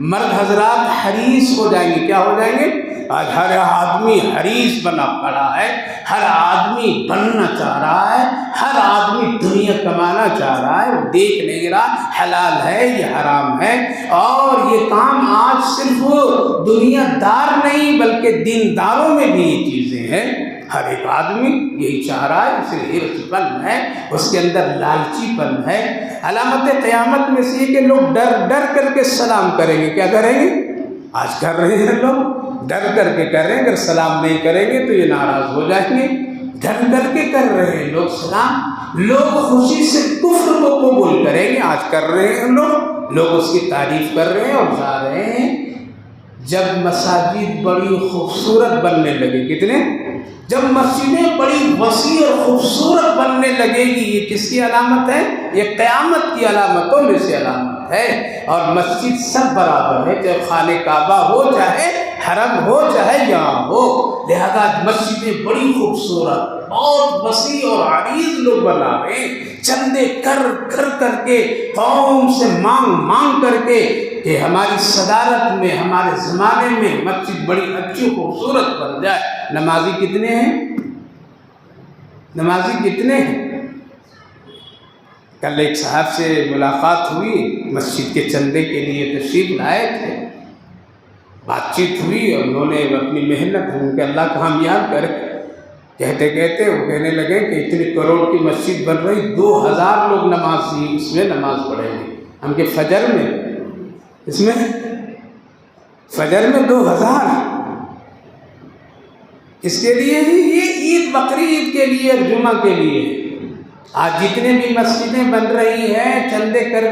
Speaker 1: مرد حضرات حریص ہو جائیں گے، کیا ہو جائیں گے؟ آج ہر آدمی حریص بنا پڑا ہے، ہر آدمی بننا چاہ رہا ہے، ہر آدمی دنیا کمانا چاہ رہا ہے، وہ دیکھ نہیں رہا حلال ہے یہ حرام ہے۔ اور یہ کام آج صرف دنیا دار نہیں بلکہ دینداروں میں بھی یہ چیزیں ہیں۔ ہر ایک آدمی یہی چاہ رہا ہے، اس میں ہرس پن ہے، اس کے اندر لالچی پن ہے۔ علامت قیامت میں سے یہ کہ لوگ ڈر کر کے سلام کریں گے، کیا کریں گے؟ آج کر رہے ہیں لوگ، ڈر کر کے کر رہے ہیں، اگر سلام نہیں کریں گے تو یہ ناراض ہو جائیں گے، ڈر کے کر رہے ہیں لوگ سلام۔ لوگ خوشی سے کفر کو قبول کریں گے، آج کر رہے ہیں لوگ اس کی تعریف کر رہے ہیں اور جا رہے ہیں۔ جب مساجد بڑی خوبصورت بننے لگے، کتنے؟ جب مسجدیں بڑی وسیع اور خوبصورت بننے لگے گی، یہ کس کی علامت ہے؟ یہ قیامت کی علامتوں میں سے علامت ہے۔ اور مسجد سب برابر ہے، چاہے خانہ کعبہ ہو، چاہے حرم ہو، چاہے یہاں ہو، لہذا مسجدیں بڑی خوبصورت، بہت وسیع اور عریض لوگ بنا رہے ہیں، چندے کر کے، قوم سے مانگ کر کے کہ ہماری صدارت میں، ہمارے زمانے میں مسجد بڑی اچھی خوبصورت بن جائے۔ نمازی کتنے ہیں؟ نمازی کتنے ہیں؟ کل ایک صاحب سے ملاقات ہوئی، مسجد کے چندے کے لیے تشریف لائے تھے، بات چیت ہوئی اور انہوں نے اپنی محنت ان کے اللہ کو کامیاب کر کہتے وہ کہنے لگے کہ اتنی کروڑ کی مسجد بن رہی، 2000 لوگ نمازی اس میں نماز پڑھیں گے، ہم کے فجر میں، اس میں فجر میں 2000 اس کے لیے ہی، یہ عید بقری عید کے لیے اور جمعہ کے لیے۔ آج جتنے بھی مسجدیں بن رہی ہیں چندے کر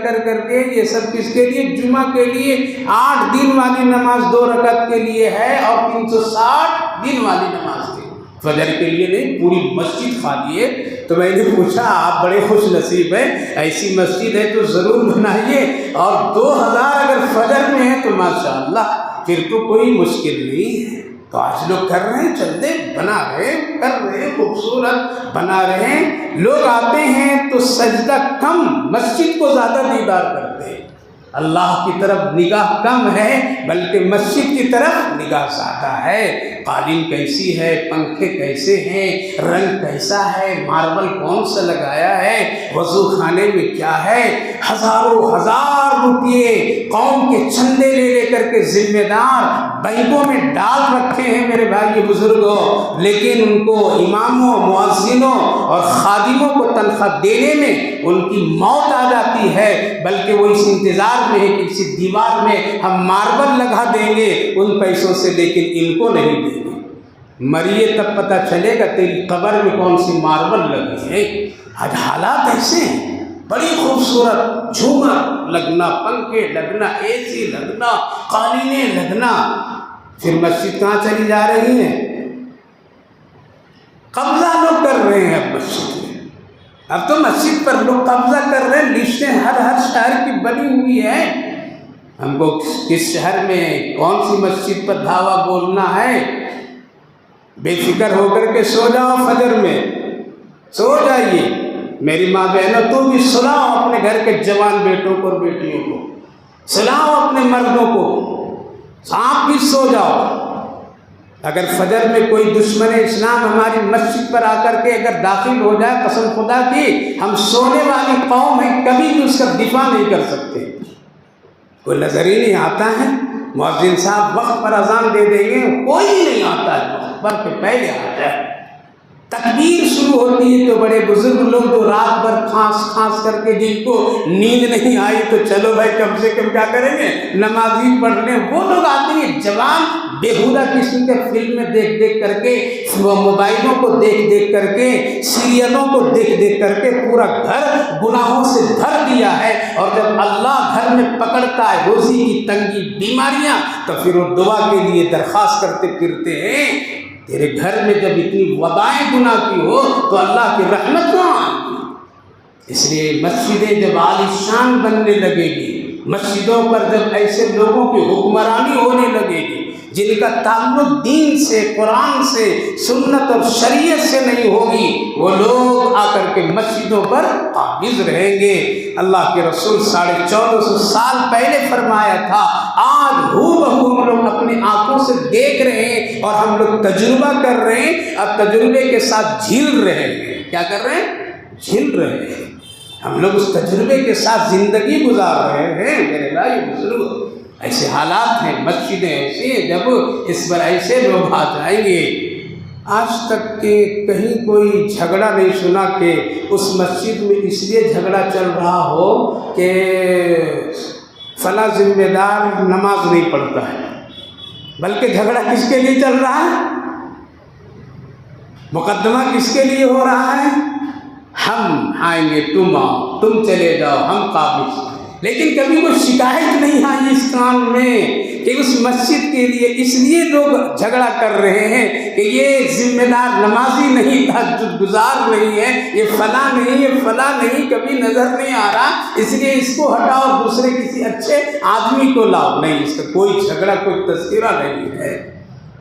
Speaker 1: کے، یہ سب کس کے لیے؟ جمعہ کے لیے۔ 8 دن والی نماز 2 رکعت کے لیے ہے اور 360 دن والی نماز کے فجر کے لیے نہیں، پوری مسجد خالی ہے۔ تو میں نے پوچھا آپ بڑے خوش نصیب ہیں، ایسی مسجد ہے تو ضرور بنائیے، اور 2000 اگر فجر میں ہے تو ماشاءاللہ پھر تو کوئی مشکل نہیں ہے۔ تو آج لوگ کر رہے ہیں، چندے بنا رہے ہیں، کر رہے ہیں، خوبصورت بنا رہے ہیں۔ لوگ آتے ہیں تو سجدہ کم، مسجد کو زیادہ دیدار کرتے ہیں، اللہ کی طرف نگاہ کم ہے بلکہ مسجد کی طرف نگاہ زیادہ ہے۔ قالین کیسی ہے، پنکھے کیسے ہیں، رنگ کیسا ہے، ماربل کون سا لگایا ہے، وضو خانے میں کیا ہے، ہزاروں ہزار روپیے قوم کے چندے لے کر کے ذمہ دار بینکوں میں ڈال رکھے ہیں میرے بھائی بزرگوں، لیکن ان کو اماموں، مؤذنوں اور خادموں کو تنخواہ دینے میں ان کی موت آ جاتی ہے، بلکہ وہ اس انتظار میں ہے کہ کسی دیوار میں ہم ماربل لگا دیں گے ان پیسوں سے، لیکن ان کو نہیں دیں گے۔ مریے تب پتہ چلے گا تیری قبر میں کون سی ماربل لگی ہے۔ آج حالات ایسے ہیں، بڑی خوبصورت جھومر لگنا، پنکھے لگنا، اے سی لگنا، قالینیں لگنا، پھر مسجد کہاں چلی جا رہی ہے؟ قبضہ لوگ کر رہے ہیں اب مسجد میں، اب تو مسجد پر لوگ قبضہ کر رہے ہیں، لسٹیں ہر شہر کی بنی ہوئی ہیں۔ ہم کو کس شہر میں کون سی مسجد پر دھاوا بولنا ہے؟ بے فکر ہو کر کے سو جاؤ، فجر میں سو جائیے میری ماں بہنوں، تو بھی سلاؤ اپنے گھر کے جوان بیٹوں کو اور بیٹیوں کو، سلاؤ اپنے مردوں کو، آپ بھی سو جاؤ۔ اگر فجر میں کوئی دشمن اسلام ہماری مسجد پر آ کر کے اگر داخل ہو جائے، قسم خدا کی ہم سونے والی قوم ہیں، کبھی بھی اس کا دفاع نہیں کر سکتے، کوئی نظر ہی نہیں آتا ہے۔ مؤذن صاحب وقت پر اذان دے دیں گے، کوئی نہیں آتا ہے وقت پر کہ پہلے آ جائے۔ تکبیر شروع ہوتی ہے تو بڑے بزرگ لوگ جو رات بھر کھانس کر کے جن کو نیند نہیں آئی تو چلو بھائی کم سے کم کیا کریں گے، نمازی پڑھنے، وہ لوگ آتے ہیں جوان بےہودہ قسم کے فلمیں دیکھ کر کے، موبائلوں کو دیکھ کر کے، سیریلوں کو دیکھ کر کے پورا گھر گناہوں سے بھر دیا ہے، اور جب اللہ گھر میں پکڑتا ہے روزی کی تنگی، بیماریاں، تو پھر وہ دعا کے لیے درخواست کرتے پھرتے ہیں۔ تیرے گھر میں جب اتنی وبائیں گناہ کی ہو تو اللہ کی رحمت کہاں آئے گی؟ اس لیے مسجدیں جب عالیشان بننے لگے گی، مسجدوں پر جب ایسے لوگوں کی حکمرانی ہونے لگے گی جن کا تعلق دین سے، قرآن سے، سنت اور شریعت سے نہیں ہوگی، وہ لوگ آ کر کے مسجدوں پر قابض رہیں گے۔ اللہ کے رسول 1450 سال پہلے فرمایا تھا، آج ہو بہو ہم لوگ اپنی آنکھوں سے دیکھ رہے ہیں اور ہم لوگ تجربہ کر رہے ہیں، اب تجربے کے ساتھ جھیل رہے ہیں۔ کیا کر رہے ہیں؟ جھیل رہے ہیں، ہم لوگ اس تجربے کے ساتھ زندگی گزار رہے ہیں میرے بھائی بزرگ۔ ایسے حالات ہیں، مسجدیں ایسی ہیں، جب اس پر ایسے لوگ آ جائیں گے۔ آج تک کہ کہیں کوئی جھگڑا نہیں سنا کہ اس مسجد میں اس لیے جھگڑا چل رہا ہو کہ فلاں ذمہ دار نماز نہیں پڑھتا ہے، بلکہ جھگڑا کس کے لیے چل رہا ہے؟ مقدمہ کس کے لیے ہو رہا ہے؟ ہم آئیں گے، تم آؤ، تم چلے جاؤ، ہم قابض۔ لیکن کبھی کوئی شکایت نہیں آئی اس کان میں کہ اس مسجد کے لیے اس لیے لوگ جھگڑا کر رہے ہیں کہ یہ ذمہ دار نمازی نہیں، تہجد گزار نہیں ہے، یہ فلاں نہیں، یہ فلاں نہیں، کبھی نظر نہیں آ رہا، اس لیے اس کو ہٹاؤ اور دوسرے کسی اچھے آدمی کو لاؤ. نہیں، اس کا کوئی جھگڑا، کوئی تذکرہ نہیں ہے.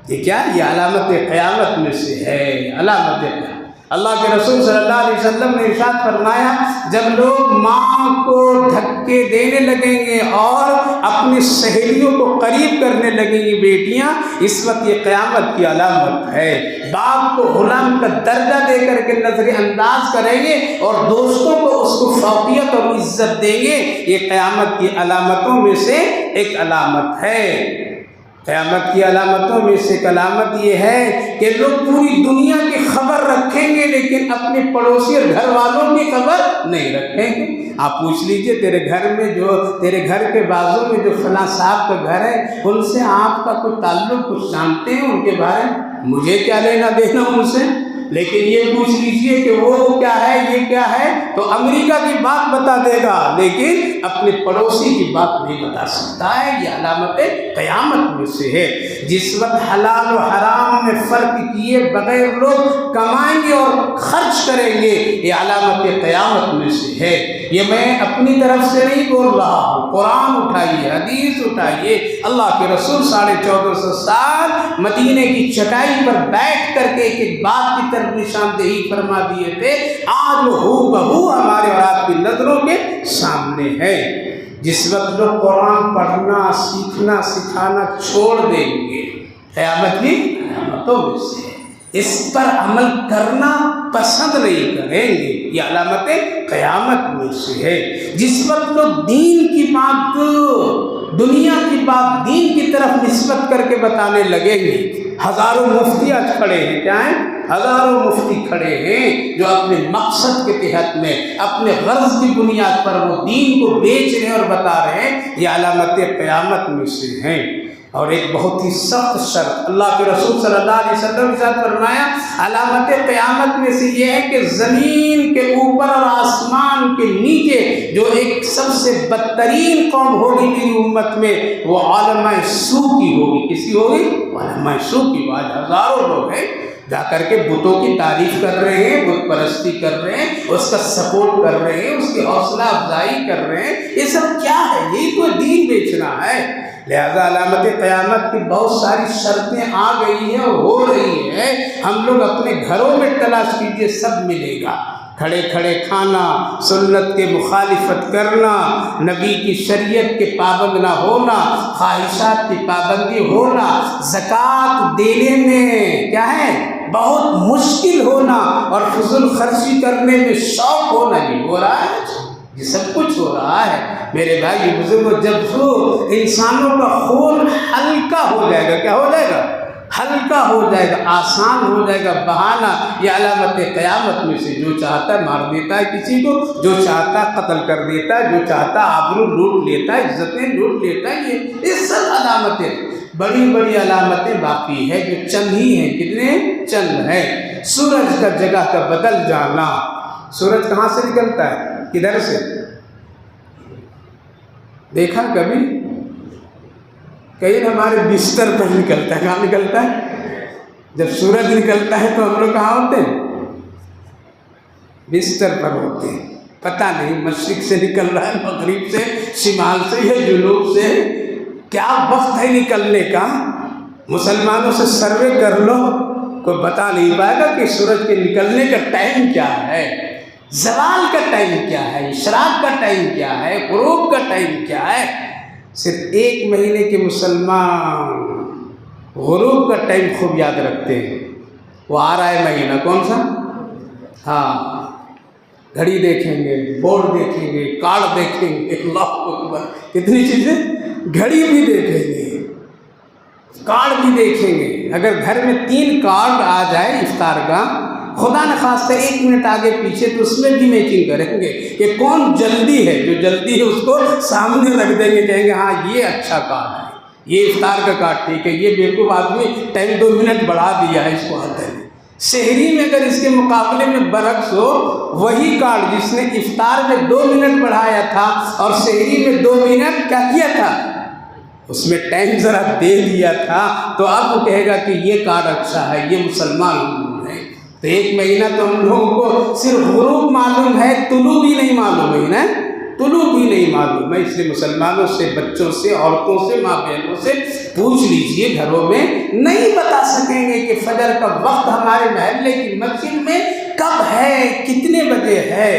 Speaker 1: یہ کیا؟ یہ علامت قیامت میں سے ہے، علامت قیامت. اللہ کے رسول صلی اللہ علیہ وسلم نے ارشاد فرمایا جب لوگ ماں کو دھکے دینے لگیں گے اور اپنی سہیلیوں کو قریب کرنے لگیں گی بیٹیاں، اس وقت یہ قیامت کی علامت ہے. باپ کو غلام کا درجہ دے کر کے نظر انداز کریں گے اور دوستوں کو اس کو فوقیت اور عزت دیں گے. یہ قیامت کی علامتوں میں سے ایک علامت ہے. قیامت کی علامتوں میں سے ایک علامت یہ ہے کہ لوگ پوری دنیا کی خبر رکھیں گے لیکن اپنے پڑوسی اور گھر والوں کی خبر نہیں رکھیں گے. آپ پوچھ لیجئے تیرے گھر کے بازو میں جو فلاں صاحب کا گھر ہے ان سے آپ کا کوئی تعلق، کچھ جانتے ہیں ان کے بارے میں؟ مجھے کیا لینا دینا ان سے؟ لیکن یہ پوچھ لیجئے کہ وہ کیا ہے، یہ کیا ہے، تو امریکہ کی بات بتا دے گا لیکن اپنے پڑوسی کی بات نہیں بتا سکتا ہے. یہ علامت قیامت میں سے ہے. جس وقت حلال و حرام میں فرق کیے بغیر لوگ کمائیں گے اور خرچ کریں گے، یہ علامت قیامت میں سے ہے. یہ میں اپنی طرف سے نہیں بول رہا ہوں، قرآن اٹھائیے، حدیث اٹھائیے. اللہ کے رسول 1450 سال مدینے کی چٹائی پر بیٹھ کر کے ایک بات کی طرف نشاندہی فرما دیے تھے. آج وہ ہو بہو ہمارے اور آپ کی نظروں کے سامنے ہے. جس وقت لوگ قرآن پڑھنا، سیکھنا، سکھانا چھوڑ دیں گے، قیامت کی علامتوں میں سے اس پر عمل کرنا پسند نہیں کریں گے، یہ علامت قیامت میں سے ہے. جس وقت لوگ دین کی بات، دنیا کی بات دین کی طرف نسبت کر کے بتانے لگیں گے. ہزاروں مفتی آج کھڑے ہیں، کیا ہیں؟ ہزاروں مفتی کھڑے ہیں جو اپنے مقصد کے تحت میں اپنے غرض کی بنیاد پر وہ دین کو بیچ رہے ہیں اور بتا رہے ہیں. یہ علامت قیامت میں سے ہیں. اور ایک بہت ہی سخت شرط اللہ کے رسول صلی اللہ علیہ وسلم نے ساتھ فرمایا علامت قیامت میں سے یہ ہے کہ زمین کے اوپر اور آسمان کے نیچے جو ایک سب سے بدترین قوم ہوگی میری امت میں، وہ علماء سو کی ہوگی. کس کی ہوگی؟ علماء سو کی. آج ہزاروں لوگ ہیں جا کر کے بتوں کی تعریف کر رہے ہیں، بت پرستی کر رہے ہیں، اس کا سپورٹ کر رہے ہیں، اس کی حوصلہ افزائی کر رہے ہیں. یہ سب کیا ہے؟ یہی تو دین بیچنا ہے. لہذا علامت قیامت کی بہت ساری شرطیں آ گئی ہیں اور ہو رہی ہیں. ہم لوگ اپنے گھروں میں تلاش کیجئے، سب ملے گا. کھڑے کھڑے کھانا، سنت کے مخالفت کرنا، نبی کی شریعت کے پابند نہ ہونا، خواہشات کی پابندی ہونا، زکوٰۃ دینے میں کیا ہے بہت مشکل ہونا اور فضول خرچی کرنے میں شوق ہونا، یہ ہو رہا ہے. یہ سب کچھ ہو رہا ہے میرے بھائی بزرگوں. جب انسانوں کا خون ہلکا ہو جائے گا، کیا ہو جائے گا؟ ہلکا ہو جائے گا، آسان ہو جائے گا بہانا. یہ علامت قیامت میں سے جو چاہتا ہے مار دیتا ہے کسی کو، جو چاہتا ہے قتل کر دیتا ہے، جو چاہتا ہے آبرو لوٹ لیتا ہے، عزتیں لوٹ لیتا ہے. یہ سب علامتیں، بڑی بڑی علامتیں باقی ہے جو چند ہی ہیں. کتنے؟ چند ہیں. سورج کا جگہ کا بدل جانا. سورج کہاں سے نکلتا ہے؟ کدھر سے؟ دیکھا کبھی؟ کہیں ہمارے بستر پر نکلتا ہے. کہاں نکلتا ہے؟ جب سورج نکلتا ہے تو ہم لوگ کہاں ہوتے ہیں؟ بستر پر ہوتے ہیں. پتہ نہیں مشرق سے نکل رہا ہے، مغرب سے، شمال سے یا جنوب سے. کیا وقت ہے نکلنے کا؟ مسلمانوں سے سروے کر لو، کوئی بتا نہیں پائے گا کہ سورج کے نکلنے کا ٹائم کیا ہے، زوال کا ٹائم کیا ہے، اشراق کا ٹائم کیا ہے، غروب کا ٹائم کیا ہے. صرف ایک مہینے کے مسلمان غروب کا ٹائم خوب یاد رکھتے ہیں. وہ آ رہا ہے مہینہ کون سا؟ ہاں، گھڑی دیکھیں گے، بورڈ دیکھیں گے، کارڈ دیکھیں گے. اللہ اکبر، کتنی چیزیں. گھڑی بھی دیکھیں گے، کارڈ بھی دیکھیں گے. اگر گھر میں 3 کارڈ آ جائے افطار کا، خدا نخواستہ 1 منٹ آگے پیچھے، تو اس میں بھی میچنگ کریں گے کہ کون جلدی ہے. جو جلدی ہے اس کو سامنے رکھ دیں گے، کہیں گے ہاں یہ اچھا کارڈ ہے، یہ افطار کا کارڈ ٹھیک ہے. یہ بیوقوف آدمی ٹائم 2 منٹ بڑھا دیا ہے، اس کو آتا ہے. شہری میں اگر اس کے مقابلے میں برعکس ہو، وہی کارڈ جس نے افطار میں 2 منٹ بڑھایا تھا اور شہری میں 2 منٹ کیا کیا تھا، اس میں ٹائم ذرا دے دیا تھا، تو اب وہ کہے گا کہ یہ کارڈ اچھا ہے، یہ مسلمان ہے۔ تو 1 مہینہ تو ہم لوگوں کو صرف غروب معلوم ہے، طلوع بھی نہیں معلوم ہے نا، طلوع بھی نہیں معلوم ہے۔ اس لیے مسلمانوں سے، بچوں سے، عورتوں سے، ماں بہنوں سے پوچھ لیجئے، گھروں میں نہیں بتا سکیں گے کہ فجر کا وقت ہمارے محلے کی مسجد میں کب ہے، کتنے بجے ہے،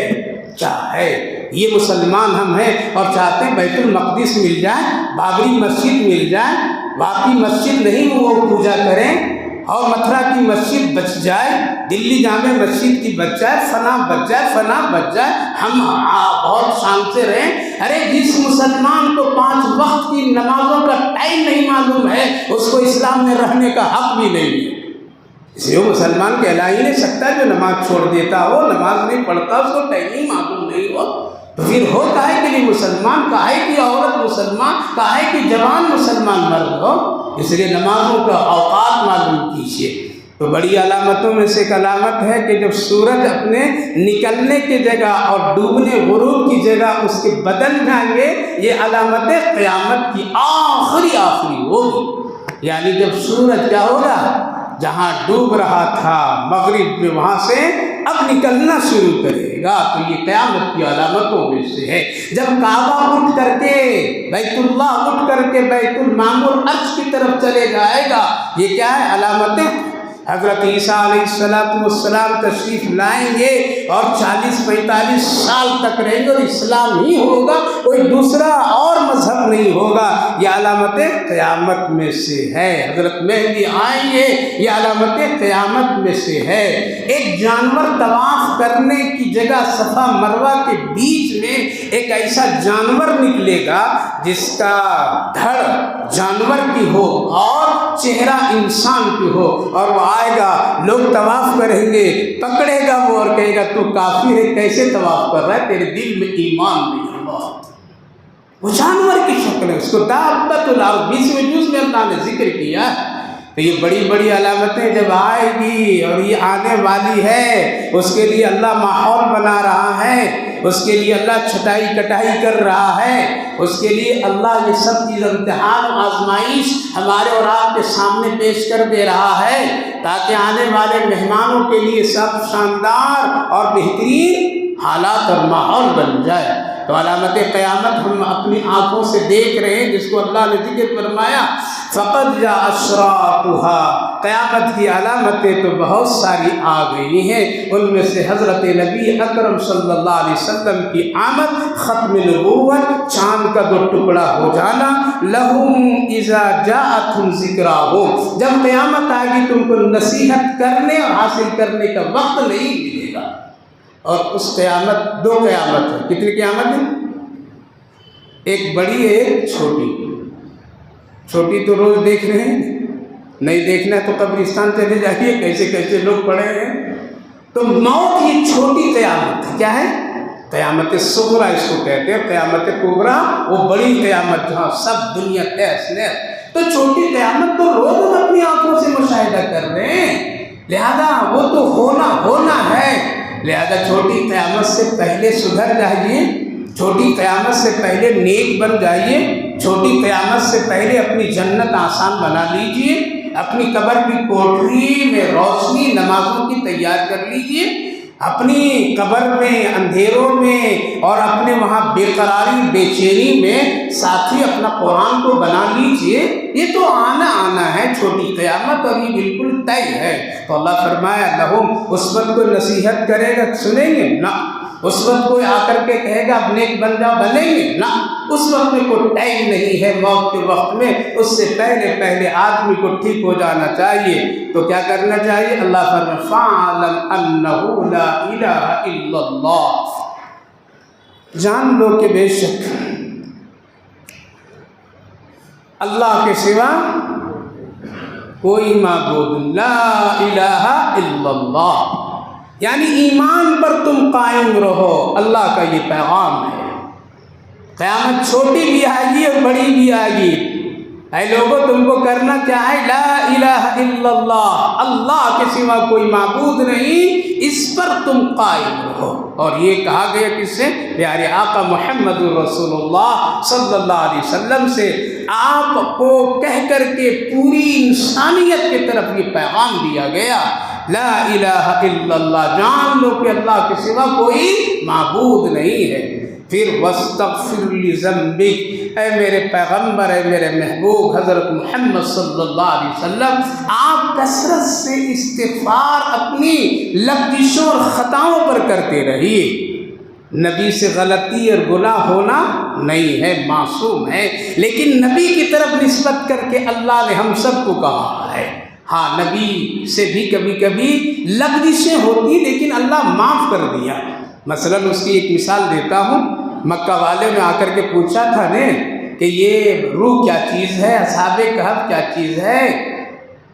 Speaker 1: کیا ہے۔ یہ مسلمان ہم ہیں اور چاہتے ہیں بیت المقدس مل جائے، بابری مسجد مل جائے، واقعی مسجد نہیں وہ پوجا کریں، اور متھرا کی مسجد بچ جائے، دلی جامع مسجد کی بچ جائے، فلاں بچ جائے، فلاں بچ جائے، ہم بہت شان سے رہیں۔ ارے جس مسلمان کو 5 وقت کی نمازوں کا ٹائم نہیں معلوم ہے، اس کو اسلام میں رہنے کا حق بھی نہیں ہے۔ اس لیے وہ مسلمان کہلا ہی نہیں سکتا جو نماز چھوڑ دیتا ہو، نماز نہیں پڑھتا، اس کو ٹائم ہی معلوم نہیں ہو، تو پھر ہو کاہے کے لیے مسلمان، کاہے کی عورت مسلمان، کاہے کی جوان مسلمان مرد ہو۔ اس لیے نمازوں کا اوقات معلوم کیجیے۔ تو بڑی علامتوں میں سے ایک علامت ہے کہ جب سورج اپنے نکلنے کی جگہ اور ڈوبنے غروب کی جگہ اس کے بدل جائیں گے، یہ علامت قیامت کی آخری ہوگی۔ یعنی جب سورج کیا ہوگا، جہاں ڈوب رہا تھا مغرب میں، وہاں سے اب نکلنا شروع کرے گا، تو یہ قیامت کی علامتوں میں سے ہے۔ جب کعبہ اٹھ کر کے، بیت اللہ اٹھ کر کے بیت المعمور عرش کی طرف چلے جائے گا، یہ کیا ہے، علامتیں۔ حضرت عیسیٰ علیہ السلام تشریف لائیں گے اور 40-45 سال تک رہیں گے اور اسلام ہی ہوگا، کوئی دوسرا اور مذہب نہیں ہوگا، یہ علامتیں قیامت میں سے ہے۔ حضرت مہدی آئیں گے، یہ علامتیں قیامت میں سے ہے۔ ایک جانور طواف کرنے کی جگہ صفا مروہ کے بیچ میں ایک ایسا جانور نکلے گا جس کا دھڑ جانور کی ہو اور چہرہ انسان کی ہو، اور وہ آئے گا، لوگ طواف کریں گے، پکڑے گا وہ اور کہے گا تو کافر ہے، کیسے طواف کر رہا ہے، تیرے دل میں ایمان نہیں ہے۔ وہ جانور کی شکل ہے، اس کو دابۃ الارض 20ویں جز میں اللہ نے ذکر کیا۔ تو یہ بڑی بڑی علامتیں جب آئے گی اور یہ آنے والی ہے، اس کے لیے اللہ ماحول بنا رہا ہے، اس کے لیے اللہ چھٹائی کٹائی کر رہا ہے، اس کے لیے اللہ یہ سب چیز امتحان و آزمائش ہمارے اور آپ کے سامنے پیش کر دے رہا ہے، تاکہ آنے والے مہمانوں کے لیے سب شاندار اور بہترین حالات اور ماحول بن جائے۔ تو علامت قیامت ہم اپنی آنکھوں سے دیکھ رہے ہیں، جس کو اللہ نے ذکر فرمایا فقد جاء اشراطها، قیامت کی علامتیں تو بہت ساری آ گئی ہیں، ان میں سے حضرت نبی اکرم صلی اللہ علیہ وسلم کی آمد، ختم نبوت، چاند کا 2 ٹکڑا ہو جانا، لہم اذا جاءتهم ذکراہم، جب قیامت آئے گی تم کو نصیحت کرنے اور حاصل کرنے کا وقت نہیں ملے گا۔ اور اس قیامت 2 قیامت ہے، کتنی قیامت ہے، ایک بڑی ہے ایک چھوٹی۔ چھوٹی تو روز دیکھ رہے ہیں، نہیں دیکھنا تو قبرستان چلے جائیے، کیسے کیسے لوگ پڑے ہیں۔ تو موت یہ چھوٹی قیامت ہے، کیا ہے، قیامت صغریٰ اس کو کہتے ہیں، قیامت کبریٰ وہ بڑی قیامت جہاں سب دنیا تہس نہس۔ تو چھوٹی قیامت تو روز ہم اپنی آنکھوں سے مشاہدہ کر رہے ہیں، لہذا وہ تو ہونا ہے، لہذا چھوٹی قیامت سے پہلے سدھر جائیے، چھوٹی قیامت سے پہلے نیک بن جائیے، چھوٹی قیامت سے پہلے اپنی جنت آسان بنا لیجئے، اپنی قبر کی کوٹری میں روشنی نمازوں کی تیار کر لیجئے، اپنی قبر میں اندھیروں میں اور اپنے وہاں بے قراری بے چینی میں ساتھی اپنا قرآن کو بنا لیجئے۔ یہ تو آنا ہے چھوٹی قیامت، اور یہ بالکل طے ہے۔ تو اللہ فرمایا لہم، اس وقت کوئی نصیحت کرے گا سنیں گے نہ، اس وقت کوئی آ کر کے کہے گا اب نیک بن جاؤ بنیں گے نہ، اس وقت میں کوئی ٹائم نہیں ہے، موت کے وقت میں اس سے پہلے آدمی کو ٹھیک ہو جانا چاہیے۔ تو کیا کرنا چاہیے، اللہ فرمایا فَاعْلَمْ أَنَّهُ لَا إِلَٰهَ إِلَّا اللَّهُ، جان لو کہ بے شک اللہ کے سوا کوئی معبود لا الہ الا اللہ، یعنی ایمان پر تم قائم رہو، اللہ کا یہ پیغام ہے۔ قیامت چھوٹی بھی آئے گی اور بڑی بھی آئے گی، اے لوگوں تم کو کرنا کیا ہے؟ لا الہ الا اللہ، اللہ کے سوا کوئی معبود نہیں، اس پر تم قائم رہو۔ اور یہ کہا گیا کس سے؟ پیارے آقا محمد رسول اللہ صلی اللہ علیہ وسلم سے، آپ کو کہہ کر کے پوری انسانیت کی طرف یہ پیغام دیا گیا، لا الہ الا اللہ، جان لو کہ اللہ کے سوا کوئی معبود نہیں ہے۔ پھر وَاسْتَغْفِرْ لِذَنبِكَ، اے میرے پیغمبر، اے میرے محبوب حضرت محمد صلی اللہ علیہ وسلم، آپ کثرت سے استغفار اپنی لغزشوں اور خطاؤں پر کرتے رہیے۔ نبی سے غلطی اور گناہ ہونا نہیں ہے، معصوم ہے، لیکن نبی کی طرف نسبت کر کے اللہ نے ہم سب کو کہا ہے۔ ہاں نبی سے بھی کبھی کبھی لغزشیں ہوتی، لیکن اللہ معاف کر دیا۔ مثلا اس کی ایک مثال دیتا ہوں، مکہ والے نے آ کر کے پوچھا تھا نے کہ یہ روح کیا چیز ہے، اصحاب کہف کیا چیز ہے،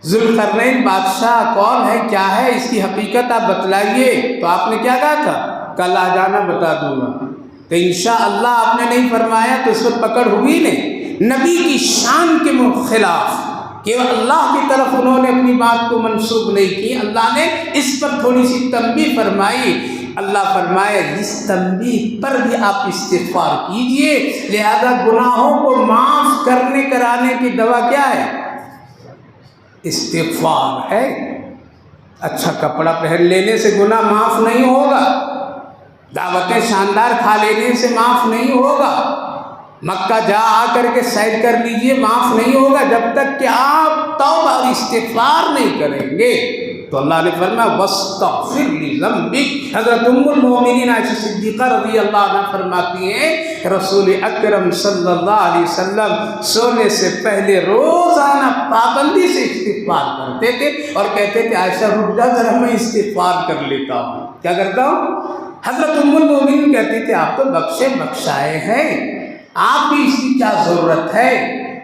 Speaker 1: ذوالقرنین بادشاہ کون ہے، کیا ہے، اس کی حقیقت آپ بتلائیے۔ تو آپ نے کیا کہا تھا؟ کل آ جانا بتا دوں گا۔ تو انشاءاللہ آپ نے نہیں فرمایا تو اس پر پکڑ ہوئی نہیں، نبی کی شان کے خلاف کہ اللہ کی طرف انہوں نے اپنی بات کو منسوب نہیں کی، اللہ نے اس پر تھوڑی سی تنبیہ فرمائی۔ اللہ فرمائے اس تنبیہ پر بھی آپ استغفار کیجئے، لہذا گناہوں کو معاف کرنے کرانے کی دوا کیا ہے؟ استغفار ہے۔ اچھا کپڑا پہن لینے سے گناہ معاف نہیں ہوگا، دعوتیں شاندار کھا لینے سے معاف نہیں ہوگا، مکہ جا آ کر کے سیر کر لیجئے معاف نہیں ہوگا، جب تک کہ آپ توبہ اور استغفار نہیں کریں گے۔ تو اللہ نے فرمایا وَاسْتَغْفِرْ لِذَنبِكَ۔ حضرت ام المومنین عائشہ صدیقہ رضی اللہ عنہ فرماتی ہیں کہ رسول اکرم صلی اللہ علیہ وسلم سونے سے پہلے روزانہ پابندی سے استغفار کرتے تھے اور کہتے تھے عائشہ رک جا ذرا میں استغفار کر لیتا ہوں۔ کیا کرتا ہوں؟ حضرت ام المومنین کہتی تھے آپ تو بخشے بخشائے ہیں، آپ بھی اس کی کیا ضرورت ہے؟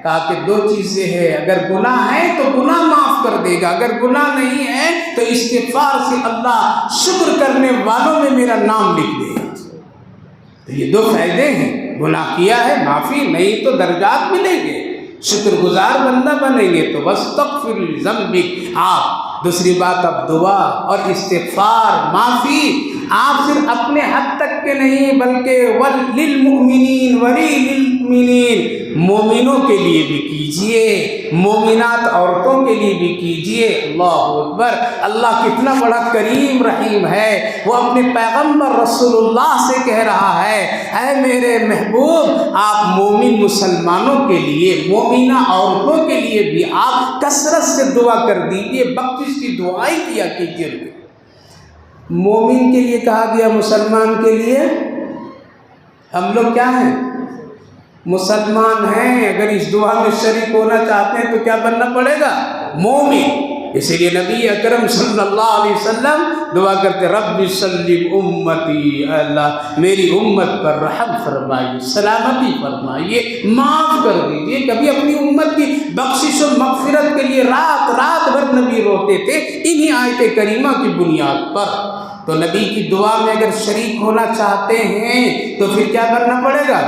Speaker 1: کہا کہ دو چیزیں ہیں، اگر گناہ ہے تو گناہ معاف کر دے گا، اگر گناہ نہیں ہے تو استغفار سے اللہ شکر کرنے والوں میں میرا نام لکھ دے گا۔ تو یہ دو فائدے ہیں، گناہ کیا ہے معافی، نہیں تو درجات ملیں گے، شکر گزار بندہ بنیں گے۔ تو وَاسْتَغْفِرْ لِذَنبِكَ۔ آپ دوسری بات اب دعا اور استغفار معافی آپ صرف اپنے حد تک کے نہیں بلکہ وَلِلْمُؤْمِنِينَ وَلِلْمُؤْمِنِينَ، مومنوں کے لیے بھی کیجئے، مومنات عورتوں کے لیے بھی کیجئے۔ اللہ اکبر، اللہ کتنا بڑا کریم رحیم ہے، وہ اپنے پیغمبر رسول اللہ سے کہہ رہا ہے اے میرے محبوب آپ مومن مسلمانوں کے لیے، مومنہ عورتوں کے لیے بھی آپ کثرت سے دعا کر دیجئے، بخشش کی دعائیں کیا کیجئے۔ مومن کے لیے کہا گیا، مسلمان کے لیے؟ ہم لوگ کیا ہیں؟ مسلمان ہیں، اگر اس دعا میں شریک ہونا چاہتے ہیں تو کیا بننا پڑے گا؟ مومن۔ اسی لیے نبی اکرم صلی اللہ علیہ وسلم دعا کرتے رب سلم امتی، اللہ میری امت پر رحم فرمائیے، سلامتی فرمائیے، معاف کر دیجیے۔ کبھی اپنی امت کی بخشش و مغفرت کے لیے رات رات بھر نبی روتے تھے انہی آیت کریمہ کی بنیاد پر۔ تو نبی کی دعا میں اگر شریک ہونا چاہتے ہیں تو پھر کیا کرنا پڑے گا؟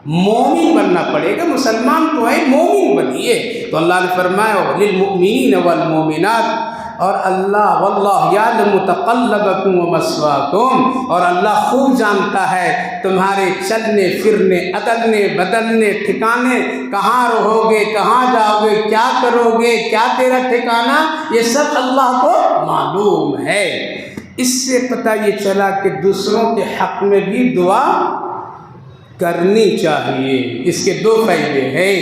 Speaker 1: مومن بننا پڑے گا۔ مسلمان تو ہے، مومن بنیے۔ تو اللہ نے فرمایا للمؤمنین والمؤمنات، اور اللہ واللہ یعلم متقلبکم ومثواکم، اور اللہ خوب جانتا ہے تمہارے چلنے پھرنے، عدلنے بدلنے، ٹھکانے، کہاں رہو گے، کہاں جاؤ گے، کیا کرو گے، کیا تیرا ٹھکانہ، یہ سب اللہ کو معلوم ہے۔ اس سے پتہ یہ چلا کہ دوسروں کے حق میں بھی دعا کرنی چاہیے۔ اس کے دو فائدے ہیں،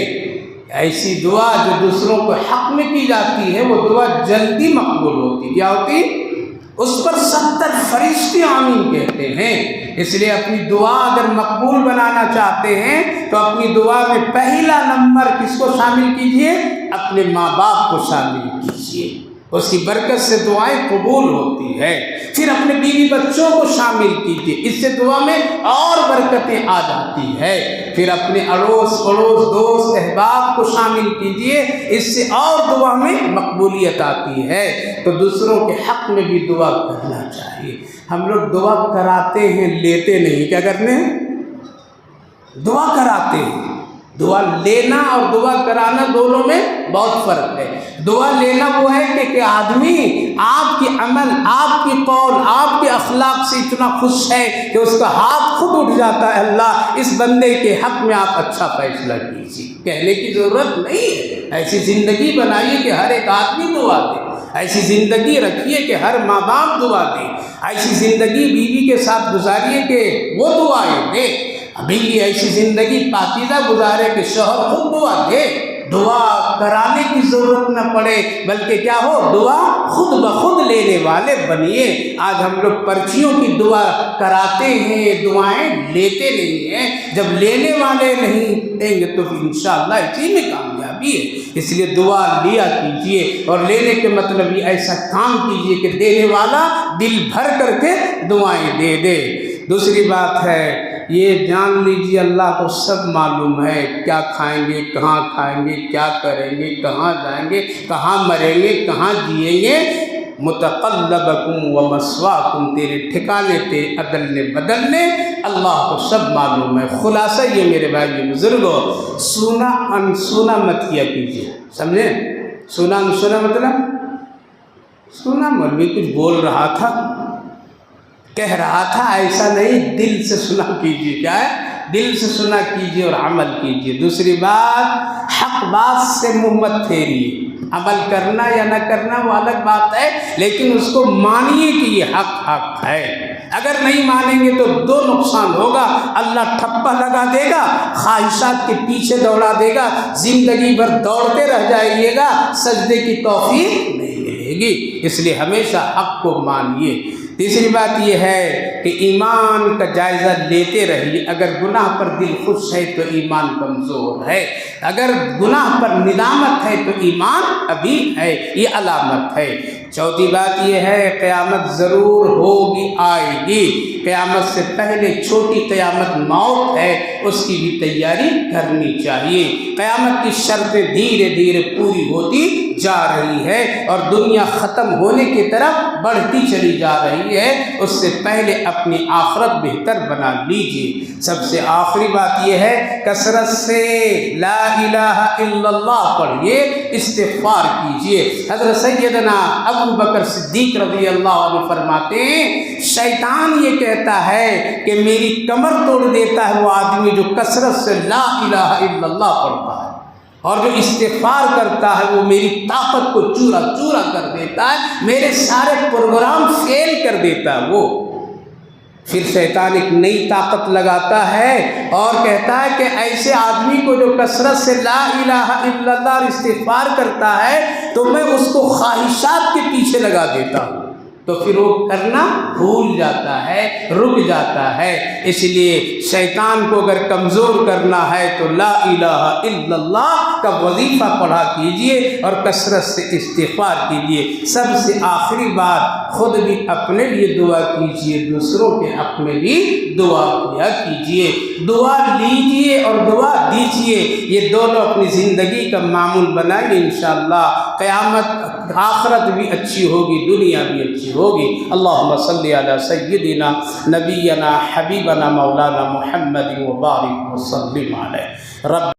Speaker 1: ایسی دعا جو دوسروں کو حق میں کی جاتی ہے وہ دعا جلدی مقبول ہوتی، کیا ہوتی؟ اس پر 70 فرشتے آمین کہتے ہیں۔ اس لیے اپنی دعا اگر مقبول بنانا چاہتے ہیں تو اپنی دعا میں پہلا نمبر کس کو شامل کیجئے؟ اپنے ماں باپ کو شامل کیجئے، اس کی برکت سے دعائیں قبول ہوتی ہے۔ پھر اپنے بیوی بچوں کو شامل کیجئے، اس سے دعا میں اور برکتیں آ جاتی ہے۔ پھر اپنے اڑوس پڑوس دوست احباب کو شامل کیجئے، اس سے اور دعا میں مقبولیت آتی ہے۔ تو دوسروں کے حق میں بھی دعا کرنا چاہیے۔ ہم لوگ دعا کراتے ہیں، لیتے نہیں۔ کیا کرتے ہیں؟ دعا کراتے ہیں دعا لینا اور دعا کرانا دونوں میں بہت فرق ہے۔ دعا لینا وہ ہے کہ آدمی آپ کی عمل، آپ کی قول، آپ کے اخلاق سے اتنا خوش ہے کہ اس کا ہاتھ خود اٹھ جاتا ہے، اللہ اس بندے کے حق میں آپ اچھا فیصلہ کیجیے۔ کہنے کی ضرورت نہیں ہے۔ ایسی زندگی بنائیے کہ ہر ایک آدمی دعا دے، ایسی زندگی رکھیے کہ ہر ماں باپ دعا دے، ایسی زندگی بیوی کے ساتھ گزاریے کہ وہ دعائیں دے، بیوی ایسی زندگی پاکیزہ گزارے کہ شوہر خود دعا دے۔ دعا کرانے کی ضرورت نہ پڑے بلکہ کیا ہو، دعا خود بخود لینے والے بنیے۔ آج ہم لوگ پرچیوں کی دعا کراتے ہیں، دعائیں لیتے نہیں ہیں۔ جب لینے والے نہیں دیں گے تو انشاءاللہ اسی میں کامیابی ہے۔ اس لیے دعا لیا کیجئے، اور لینے کے مطلب یہ ایسا کام کیجئے کہ دینے والا دل بھر کر کے دعائیں دے دے۔ دوسری بات ہے، یہ جان لیجیے اللہ کو سب معلوم ہے، کیا کھائیں گے، کہاں کھائیں گے، کیا کریں گے، کہاں جائیں گے، کہاں مریں گے، کہاں جئیں گے۔ متقلبکم و مسواکم، تیرے ٹھکانے تیرے عدلنے بدلنے اللہ کو سب معلوم ہے۔ خلاصہ یہ میرے بھائی بزرگوں، سونا انسونا مت کیا کیجیے، سمجھے؟ سونا انسونا مطلب سونا مولوی کچھ بول رہا تھا، کہہ رہا تھا، ایسا نہیں، دل سے سنا کیجیے۔ کیا ہے؟ دل سے سنا کیجیے اور عمل کیجیے۔ دوسری بات، حق بات سے منہ مت پھیریے۔ عمل کرنا یا نہ کرنا وہ الگ بات ہے، لیکن اس کو مانیے کہ یہ حق ہے۔ اگر نہیں مانیں گے تو دو نقصان ہوگا، اللہ ٹھپا لگا دے گا، خواہشات کے پیچھے دوڑا دے گا، زندگی بھر دوڑتے رہ جائیے گا، سجدے کی توفیق نہیں ملے گی۔ اس لیے ہمیشہ حق کو مانیے۔ تیسری بات یہ ہے کہ ایمان کا جائزہ لیتے رہیے۔ اگر گناہ پر دل خوش ہے تو ایمان کمزور ہے، اگر گناہ پر ندامت ہے تو ایمان ابھی ہے، یہ علامت ہے۔ چوتھی بات یہ ہے، قیامت ضرور ہوگی، آئے گی۔ قیامت سے پہلے چھوٹی قیامت موت ہے، اس کی بھی تیاری کرنی چاہیے۔ قیامت کی شرطیں دھیرے دھیرے پوری ہوتی جا رہی ہے اور دنیا ختم ہونے کی طرف بڑھتی چلی جا رہی ہے۔ اس سے پہلے اپنی آخرت بہتر بنا لیجیے۔ سب سے آخری بات یہ ہے، کثرت سے لا الہ الا اللہ پڑھیے، استغفار کیجیے۔ حضرت سیدنا ابو بکر صدیق رضی اللہ عنہ فرماتے ہیں، شیطان یہ کہتا ہے کہ میری کمر توڑ دیتا ہے وہ آدمی جو کثرت سے لا الہ الا اللہ پڑھتا ہے، اور جو استغفار کرتا ہے وہ میری طاقت کو چورا چورا کر دیتا ہے، میرے سارے پروگرام فیل کر دیتا ہے وہ۔ پھر شیطان ایک نئی طاقت لگاتا ہے اور کہتا ہے کہ ایسے آدمی کو جو کثرت سے لا الہ الا اللہ استغفار کرتا ہے تو میں اس کو خواہشات کے پیچھے لگا دیتا ہوں، تو پھر وہ کرنا بھول جاتا ہے، رک جاتا ہے۔ اس لیے شیطان کو اگر کمزور کرنا ہے تو لا الہ الا اللہ کا وظیفہ پڑھا کیجئے اور کثرت سے استغفار کیجئے۔ سب سے آخری بات، خود بھی اپنے لیے دعا کیجئے، دوسروں کے حق میں بھی دعا کیا کیجئے۔ دعا لیجئے اور دعا دیجئے، یہ دونوں اپنی زندگی کا معمول بنائیں، انشاءاللہ قیامت آخرت بھی اچھی ہوگی، دنیا بھی اچھی ہوگی۔ اللہم صلی علی سیدنا نبینا حبیبنا مولانا محمد وبارک وسلم علیہ۔ رب